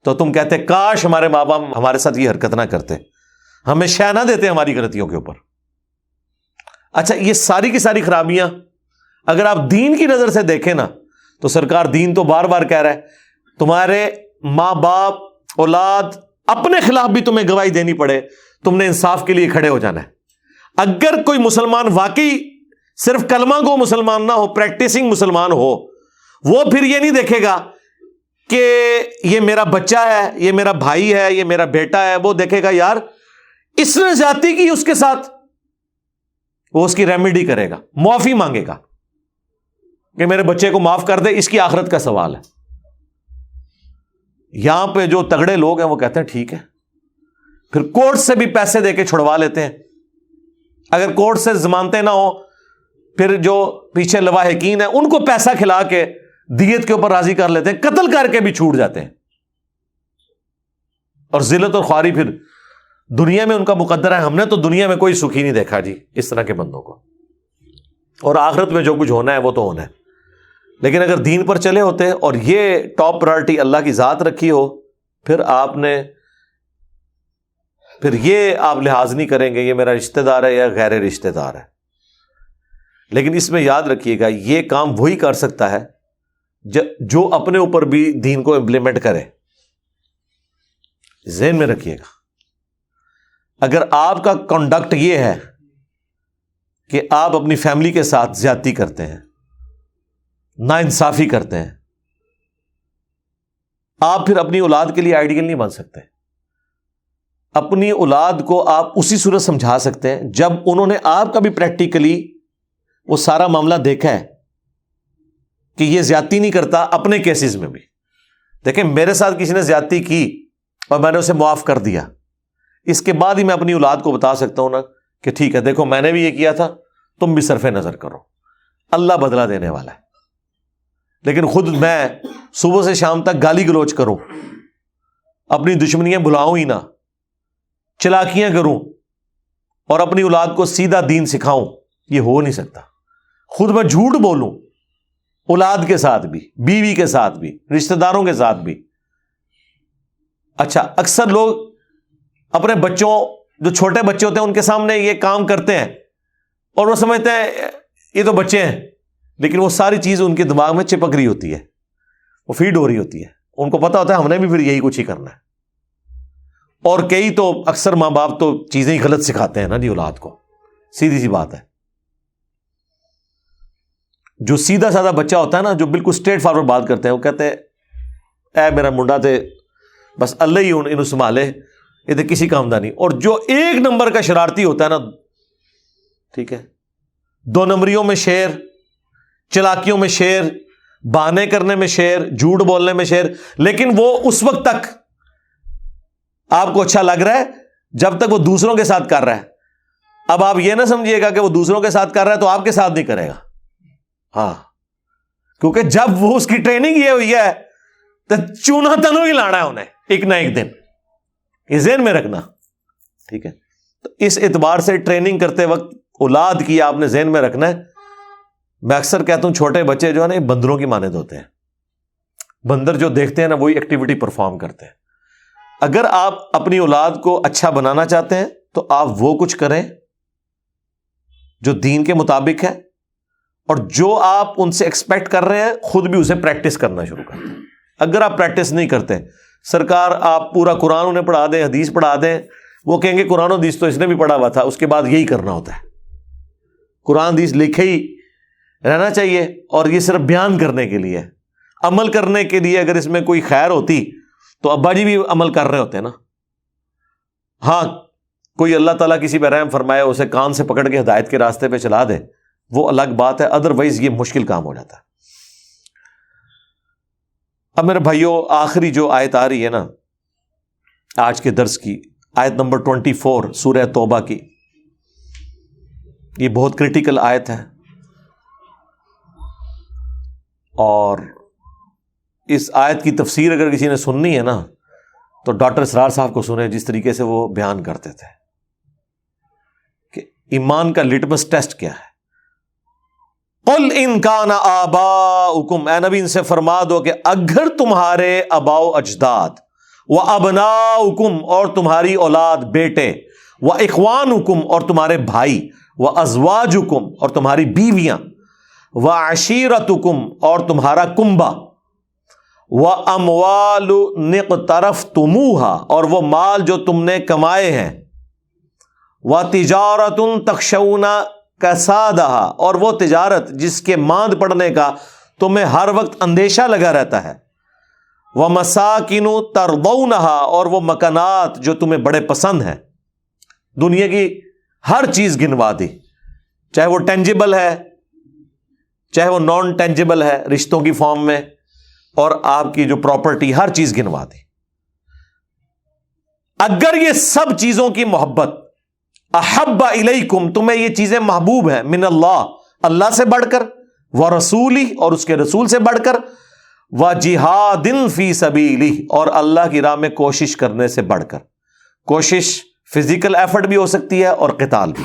تو تم کہتے کاش ہمارے ماں باپ ہمارے ساتھ یہ حرکت نہ کرتے، ہمیں شے نہ دیتے ہماری غلطیوں کے اوپر۔ اچھا، یہ ساری کی ساری خرابیاں اگر آپ دین کی نظر سے دیکھیں نا، تو سرکار دین تو بار بار کہہ رہا ہے تمہارے ماں باپ اولاد اپنے خلاف بھی تمہیں گواہی دینی پڑے، تم نے انصاف کے لیے کھڑے ہو جانا ہے۔ اگر کوئی مسلمان واقعی صرف کلمہ گو مسلمان نہ ہو، پریکٹسنگ مسلمان ہو، وہ پھر یہ نہیں دیکھے گا کہ یہ میرا بچہ ہے، یہ میرا بھائی ہے، یہ میرا بیٹا ہے، وہ دیکھے گا یار اس نے زیادتی کی اس کے ساتھ، وہ اس کی ریمیڈی کرے گا، معافی مانگے گا کہ میرے بچے کو معاف کر دے، اس کی آخرت کا سوال ہے۔ یہاں پہ جو تگڑے لوگ ہیں وہ کہتے ہیں ٹھیک ہے، پھر کورٹ سے بھی پیسے دے کے چھڑوا لیتے ہیں، اگر کورٹ سے ضمانتیں نہ ہو پھر جو پیچھے لواحقین ہیں ان کو پیسہ کھلا کے دیت کے اوپر راضی کر لیتے ہیں، قتل کر کے بھی چھوٹ جاتے ہیں، اور ذلت اور خواری پھر دنیا میں ان کا مقدر ہے۔ ہم نے تو دنیا میں کوئی سکھی نہیں دیکھا جی اس طرح کے بندوں کو، اور آخرت میں جو کچھ ہونا ہے وہ تو ہونا ہے۔ لیکن اگر دین پر چلے ہوتے اور یہ ٹاپ پرائرٹی اللہ کی ذات رکھی ہو، پھر یہ آپ لحاظ نہیں کریں گے یہ میرا رشتہ دار ہے یا غیر رشتہ دار ہے۔ لیکن اس میں یاد رکھیے گا یہ کام وہی کر سکتا ہے جو اپنے اوپر بھی دین کو امپلیمنٹ کرے، ذہن میں رکھیے گا۔ اگر آپ کا کنڈکٹ یہ ہے کہ آپ اپنی فیملی کے ساتھ زیادتی کرتے ہیں، ناانصافی کرتے ہیں، آپ پھر اپنی اولاد کے لیے آئیڈیل نہیں بن سکتے۔ اپنی اولاد کو آپ اسی صورت سمجھا سکتے ہیں جب انہوں نے آپ کا بھی پریکٹیکلی وہ سارا معاملہ دیکھا ہے کہ یہ زیادتی نہیں کرتا۔ اپنے کیسز میں بھی دیکھیں، میرے ساتھ کسی نے زیادتی کی اور میں نے اسے معاف کر دیا، اس کے بعد ہی میں اپنی اولاد کو بتا سکتا ہوں نا کہ ٹھیک ہے دیکھو میں نے بھی یہ کیا تھا، تم بھی صرف نظر کرو، اللہ بدلہ دینے والا ہے۔ لیکن خود میں صبح سے شام تک گالی گلوچ کروں، اپنی دشمنیاں بھلاؤں ہی نہ، چلاکیاں کروں اور اپنی اولاد کو سیدھا دین سکھاؤں، یہ ہو نہیں سکتا۔ خود میں جھوٹ بولوں اولاد کے ساتھ بھی، بیوی کے ساتھ بھی، رشتہ داروں کے ساتھ بھی۔ اچھا، اکثر لوگ اپنے بچوں، جو چھوٹے بچے ہوتے ہیں ان کے سامنے یہ کام کرتے ہیں اور وہ سمجھتے ہیں یہ تو بچے ہیں، لیکن وہ ساری چیز ان کے دماغ میں چپک رہی ہوتی ہے، وہ فیڈ ہو رہی ہوتی ہے، ان کو پتا ہوتا ہے ہم نے بھی پھر یہی کچھ ہی کرنا ہے۔ اور کئی تو اکثر ماں باپ تو چیزیں ہی غلط سکھاتے ہیں نا جی اولاد کو، سیدھی سی بات ہے۔ جو سیدھا سادہ بچہ ہوتا ہے نا، جو بالکل اسٹریٹ فارورڈ بات کرتے ہیں، وہ کہتے ہیں اے میرا منڈا تے بس اللہ ہی انہوں سنبھالے، یہ تو کسی کام دا نہیں۔ اور جو ایک نمبر کا شرارتی ہوتا ہے نا، ٹھیک ہے، دو نمبریوں میں شیر، چلاکیوں میں شیر، بہانے کرنے میں شیر، جھوٹ بولنے میں شیر، لیکن وہ اس وقت تک آپ کو اچھا لگ رہا ہے جب تک وہ دوسروں کے ساتھ کر رہا ہے۔ اب آپ یہ نہ سمجھیے گا کہ وہ دوسروں کے ساتھ کر رہا ہے تو آپ کے ساتھ نہیں کرے گا، ہاں، کیونکہ جب وہ اس کی ٹریننگ یہ ہوئی ہے تو چونا تنوں ہی لانا ہے انہیں ایک نہ ایک دن، یہ ذہن میں رکھنا، ٹھیک ہے۔ تو اس اعتبار سے ٹریننگ کرتے وقت اولاد کی آپ نے ذہن میں رکھنا ہے۔ میں اکثر کہتا ہوں چھوٹے بچے جو ہے نا بندروں کی مانند ہوتے ہیں، بندر جو دیکھتے ہیں نا وہی ایکٹیویٹی پرفارم کرتے ہیں۔ اگر آپ اپنی اولاد کو اچھا بنانا چاہتے ہیں تو آپ وہ کچھ کریں جو دین کے مطابق ہے، اور جو آپ ان سے ایکسپیکٹ کر رہے ہیں خود بھی اسے پریکٹس کرنا شروع کر دیں۔ اگر آپ پریکٹس نہیں کرتے، سرکار آپ پورا قرآن انہیں پڑھا دیں، حدیث پڑھا دیں، وہ کہیں گے قرآن و حدیث تو اس نے بھی پڑھا ہوا تھا، اس کے بعد یہی کرنا ہوتا ہے، قرآن حدیث لکھے ہی رہنا چاہیے، اور یہ صرف بیان کرنے کے لیے، عمل کرنے کے لیے اگر اس میں کوئی خیر ہوتی تو ابا جی بھی عمل کر رہے ہوتے ہیں نا۔ ہاں کوئی اللہ تعالیٰ کسی پہ رحم فرمائے، اسے کان سے پکڑ کے ہدایت کے راستے پہ چلا دے، وہ الگ بات ہے، ادروائز یہ مشکل کام ہو جاتا ہے۔ اب میرے بھائیوں، آخری جو آیت آ رہی ہے نا آج کے درس کی، آیت نمبر 24 سورہ توبہ کی، یہ بہت کریٹیکل آیت ہے، اور اس آیت کی تفسیر اگر کسی نے سننی ہے نا تو ڈاکٹر اسرار صاحب کو سنیں، جس طریقے سے وہ بیان کرتے تھے کہ ایمان کا لٹمس ٹیسٹ کیا ہے۔ قل ان کان آباؤکم، اے نبی ان سے فرما دو کہ اگر تمہارے آباء و اجداد، و ابناؤکم اور تمہاری اولاد بیٹے، و اخوانکم اور تمہارے بھائی، و ازواجکم اور تمہاری بیویاں، و عشیرتکم اور تمہارا کنبہ، و اموال اقترفتموها اور وہ مال جو تم نے کمائے ہیں، و تجارت تخشون کسادہا اور وہ تجارت جس کے ماند پڑنے کا تمہیں ہر وقت اندیشہ لگا رہتا ہے، ومساکن ترضونہا اور وہ مکانات جو تمہیں بڑے پسند ہیں۔ دنیا کی ہر چیز گنوا دی، چاہے وہ ٹینجیبل ہے چاہے وہ نان ٹینجیبل ہے رشتوں کی فارم میں، اور آپ کی جو پراپرٹی، ہر چیز گنوا دی۔ اگر یہ سب چیزوں کی محبت، احب الیکم تمہیں یہ چیزیں محبوب ہیں، من اللہ اللہ سے بڑھ کر، ورسولہ اور اس کے رسول سے بڑھ کر، وجہاد فی سبیلہ اور اللہ کی راہ میں کوشش کرنے سے بڑھ کر، کوشش فزیکل ایفرٹ بھی ہو سکتی ہے اور قتال بھی،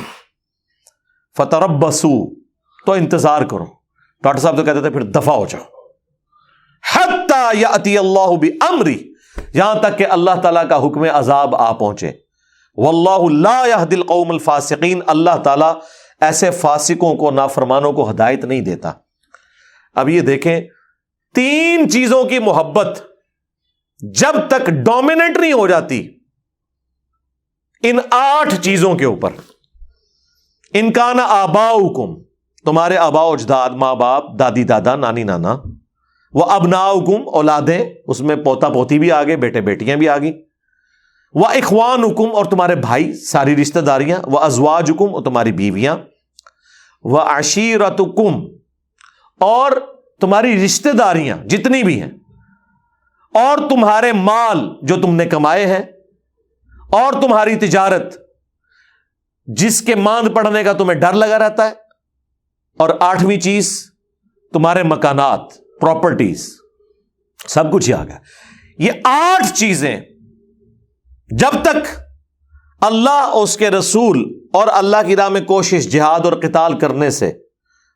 فتربصوا تو انتظار کرو۔ ڈاکٹر صاحب تو کہتے تھے پھر دفع ہو جاؤ، حتی یأتی اللہ بامرہ یہاں تک کہ اللہ تعالیٰ کا حکم عذاب آ پہنچے۔ واللہ لا یہدی القوم الفاسقین اللہ تعالیٰ ایسے فاسقوں کو، نافرمانوں کو ہدایت نہیں دیتا۔ اب یہ دیکھیں، 3 چیزوں کی محبت جب تک ڈومیننٹ نہیں ہو جاتی ان 8 چیزوں کے اوپر، ان کان آباؤکم تمہارے آباء و اجداد، ماں باپ، دادی دادا، نانی نانا، وہ ابناؤکم اولادیں، اس میں پوتا پوتی بھی آگے، بیٹے بیٹیاں بھی آگئی، وہ اخوانکم اور تمہارے بھائی، ساری رشتہ داریاں، وہ ازواجکم اور تمہاری بیویاں، وہ عشیرتکم اور تمہاری رشتہ داریاں جتنی بھی ہیں، اور تمہارے مال جو تم نے کمائے ہیں، اور تمہاری تجارت جس کے ماند پڑنے کا تمہیں ڈر لگا رہتا ہے، اور 8ویں چیز تمہارے مکانات، پراپرٹیز، سب کچھ ہی آ گیا۔ یہ 8 چیزیں جب تک اللہ اور اس کے رسول اور اللہ کی راہ میں کوشش، جہاد اور قتال کرنے سے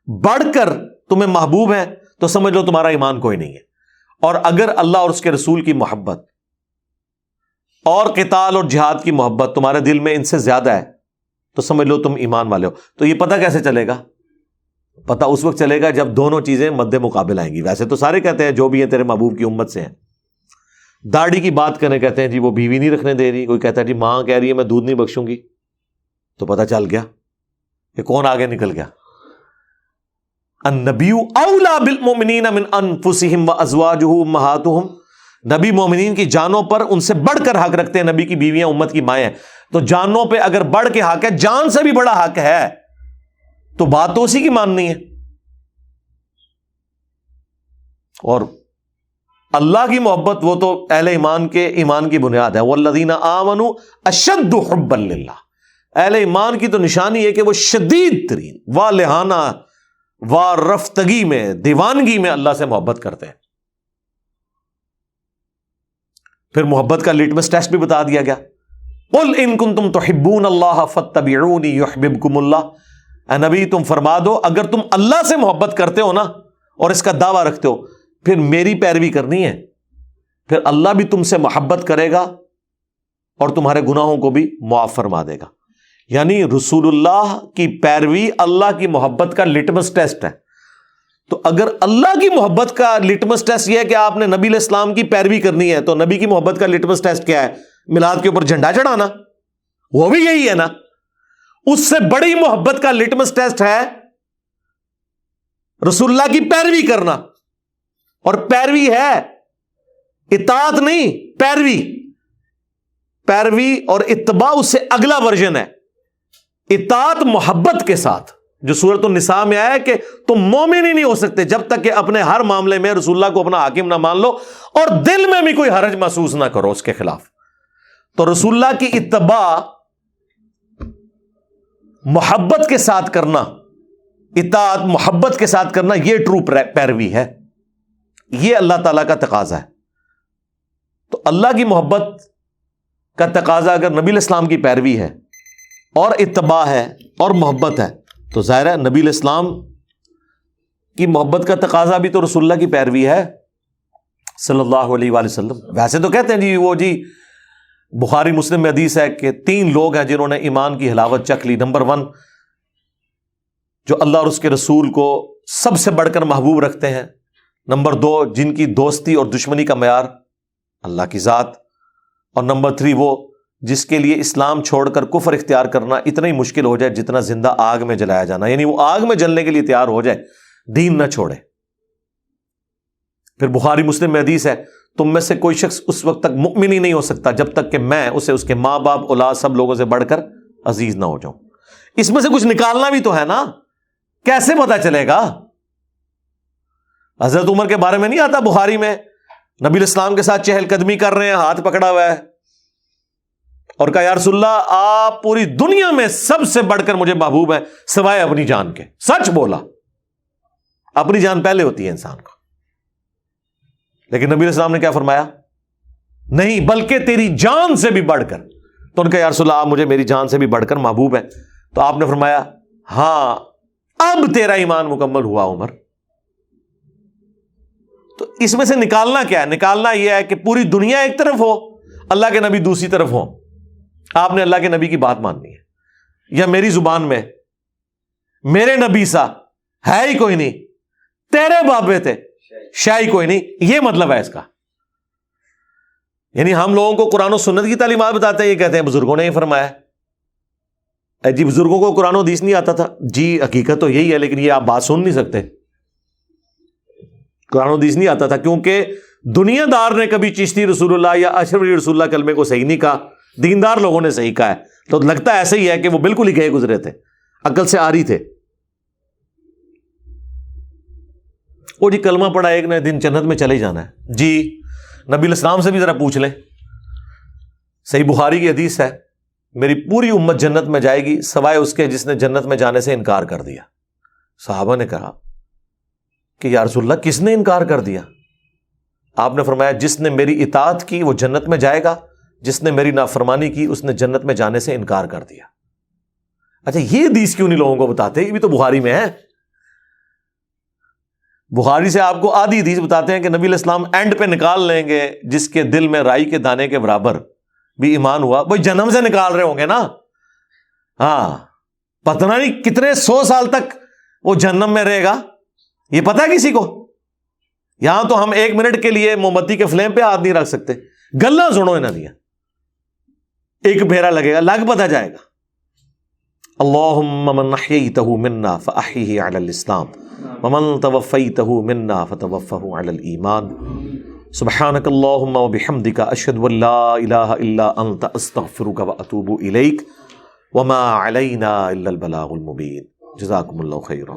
بڑھ کر تمہیں محبوب ہیں تو سمجھ لو تمہارا ایمان کوئی نہیں ہے۔ اور اگر اللہ اور اس کے رسول کی محبت اور قتال اور جہاد کی محبت تمہارے دل میں ان سے زیادہ ہے تو سمجھ لو تم ایمان والے ہو۔ تو یہ پتہ کیسے چلے گا؟ پتہ اس وقت چلے گا جب دونوں چیزیں مد مقابل آئیں گی۔ ویسے تو سارے کہتے ہیں جو بھی ہیں تیرے محبوب کی امت سے ہیں۔ داڑھی کی بات کریں، کہتے ہیں جی وہ بیوی نہیں رکھنے دے رہی، کوئی کہتا ہے جی ماں کہہ رہی ہے میں دودھ نہیں بخشوں گی، تو پتہ چل گیا کہ کون آگے نکل گیا۔ النبی اولا بالمؤمنین من انفسہم وازواجہ امہاتہم، نبی مومنین کی جانوں پر ان سے بڑھ کر حق رکھتے ہیں، نبی کی بیویاں امت کی مائیں ہیں، تو جانوں پہ اگر بڑھ کے حق ہے، جان سے بھی بڑا حق ہے، تو بات تو اسی کی ماننی ہے۔ اور اللہ کی محبت وہ تو اہل ایمان کے ایمان کی بنیاد ہے، والذین آمنوا اشد حبا للہ، اہل ایمان کی تو نشانی ہے کہ وہ شدید ترین والہانہ وارفتگی میں، دیوانگی میں اللہ سے محبت کرتے ہیں۔ پھر محبت کا لٹمس ٹیسٹ بھی بتا دیا گیا، قل ان کنتم تحبون اللہ فاتبعونی یحببکم اللہ، اے نبی تم فرما دو اگر تم اللہ سے محبت کرتے ہو نا اور اس کا دعویٰ رکھتے ہو، پھر میری پیروی کرنی ہے، پھر اللہ بھی تم سے محبت کرے گا اور تمہارے گناہوں کو بھی معاف فرما دے گا۔ یعنی رسول اللہ کی پیروی اللہ کی محبت کا لٹمس ٹیسٹ ہے. تو اگر اللہ کی محبت کا لٹمس ٹیسٹ یہ ہے کہ آپ نے نبی علیہ السلام کی پیروی کرنی ہے، تو نبی کی محبت کا لٹمس ٹیسٹ کیا ہے؟ میلاد کے اوپر جھنڈا چڑھانا، وہ بھی یہی ہے نا. اس سے بڑی محبت کا لٹمس ٹیسٹ ہے رسول اللہ کی پیروی کرنا. اور پیروی ہے، اطاعت نہیں، پیروی. پیروی اور اتباع اس سے اگلا ورژن ہے. اطاعت محبت کے ساتھ، جو سورۃ النساء میں آیا ہے کہ تم مومن ہی نہیں ہو سکتے جب تک کہ اپنے ہر معاملے میں رسول اللہ کو اپنا حاکم نہ مان لو اور دل میں بھی کوئی حرج محسوس نہ کرو اس کے خلاف. تو رسول اللہ کی اتباع محبت کے ساتھ کرنا، اطاعت محبت کے ساتھ کرنا، یہ ٹرو پیروی ہے. یہ اللہ تعالیٰ کا تقاضا ہے. تو اللہ کی محبت کا تقاضا اگر نبی علیہ السلام کی پیروی ہے اور اتباع ہے اور محبت ہے، تو ظاہر ہے نبی علیہ السلام کی محبت کا تقاضا بھی تو رسول اللہ کی پیروی ہے صلی اللہ علیہ وآلہ وسلم. ویسے تو کہتے ہیں جی بخاری مسلم میں حدیث ہے کہ 3 لوگ ہیں جنہوں نے ایمان کی حلاوت چکھ لی. نمبر 1 جو اللہ اور اس کے رسول کو سب سے بڑھ کر محبوب رکھتے ہیں. نمبر 2 جن کی دوستی اور دشمنی کا معیار اللہ کی ذات. اور نمبر 3 وہ جس کے لیے اسلام چھوڑ کر کفر اختیار کرنا اتنا ہی مشکل ہو جائے جتنا زندہ آگ میں جلایا جانا. یعنی وہ آگ میں جلنے کے لیے تیار ہو جائے، دین نہ چھوڑے. پھر بخاری مسلم میں حدیث ہے تم میں سے کوئی شخص اس وقت تک مؤمن ہی نہیں ہو سکتا جب تک کہ میں اسے اس کے ماں باپ اولاد سب لوگوں سے بڑھ کر عزیز نہ ہو جاؤں. اس میں سے کچھ نکالنا بھی تو ہے نا. کیسے پتا چلے گا؟ حضرت عمر کے بارے میں نہیں آتا بخاری میں، نبی علیہ السلام کے ساتھ چہل قدمی کر رہے ہیں، ہاتھ پکڑا ہوا ہے، اور کہا یا رسول اللہ آپ پوری دنیا میں سب سے بڑھ کر مجھے محبوب ہیں سوائے اپنی جان کے. سچ بولا، اپنی جان پہلے ہوتی ہے انسان کو. لیکن نبی علیہ السلام نے کیا فرمایا؟ نہیں بلکہ تیری جان سے بھی بڑھ کر. تو ان کا یا رسول اللہ آپ مجھے میری جان سے بھی بڑھ کر محبوب ہیں. تو آپ نے فرمایا ہاں اب تیرا ایمان مکمل ہوا عمر. تو اس میں سے نکالنا کیا ہے؟ نکالنا یہ ہے کہ پوری دنیا ایک طرف ہو، اللہ کے نبی دوسری طرف ہو. آپ نے اللہ کے نبی کی بات ماننی ہے. یا میری زبان میں میرے نبی سا ہے ہی کوئی نہیں، تیرے بابے تھے شاہی کوئی نہیں، یہ مطلب ہے اس کا. یعنی ہم لوگوں کو قرآن و سنت کی تعلیمات بتاتے ہیں، یہ کہتے ہیں بزرگوں نے یہ فرمایا. جی بزرگوں کو قرآن و حدیث نہیں آتا تھا؟ جی حقیقت تو یہی ہے، لیکن یہ آپ بات سن نہیں سکتے. قرآن و حدیث نہیں آتا تھا کیونکہ دنیا دار نے کبھی چشتی رسول اللہ یا اشرف علی رسول اللہ کلمے کو صحیح نہیں کہا، دیندار لوگوں نے صحیح کہا ہے. تو لگتا ایسا ہی ہے کہ وہ بالکل ہی گئے گزرے تھے، عقل سے آ رہی تھے. وہ جی کلمہ پڑھا ایک نہ دن جنت میں چلے جانا ہے. جی نبی علیہ السلام سے بھی ذرا پوچھ لیں. صحیح بخاری کی حدیث ہے میری پوری امت جنت میں جائے گی سوائے اس کے جس نے جنت میں جانے سے انکار کر دیا. صحابہ نے کہا کہ یا رسول اللہ کس نے انکار کر دیا؟ آپ نے فرمایا جس نے میری اطاعت کی وہ جنت میں جائے گا، جس نے میری نافرمانی کی اس نے جنت میں جانے سے انکار کر دیا. اچھا یہ حدیث کیوں نہیں لوگوں کو بتاتے؟ یہ بھی تو بخاری میں ہے. بخاری سے آپ کو آدھی حدیث بتاتے ہیں کہ نبی علیہ السلام اینڈ پہ نکال لیں گے جس کے دل میں رائی کے دانے کے برابر بھی ایمان ہوا. بھائی جنم سے نکال رہے ہوں گے نا. ہاں پتہ نہیں کتنے 100 سال تک وہ جہنم میں رہے گا، یہ پتہ ہے کسی کو؟ یہاں تو ہم 1 منٹ کے لیے موم بتی کے فلیم پہ ہاتھ نہیں رکھ سکتے. گلا سنو انہوں نے ایک پھیرا لگے گا، لگ پتہ جائے گا. اللہم من احییتہ منا فاحیہ علی الاسلام ومن توفیتہ منا فتوفہ علی الایمان. سبحانک اللہم وبحمدک اشہد ان لا الہ الا انت استغفرک واتوب الیک وما علینا الا البلاغ المبین. جزاکم اللہ خیرا.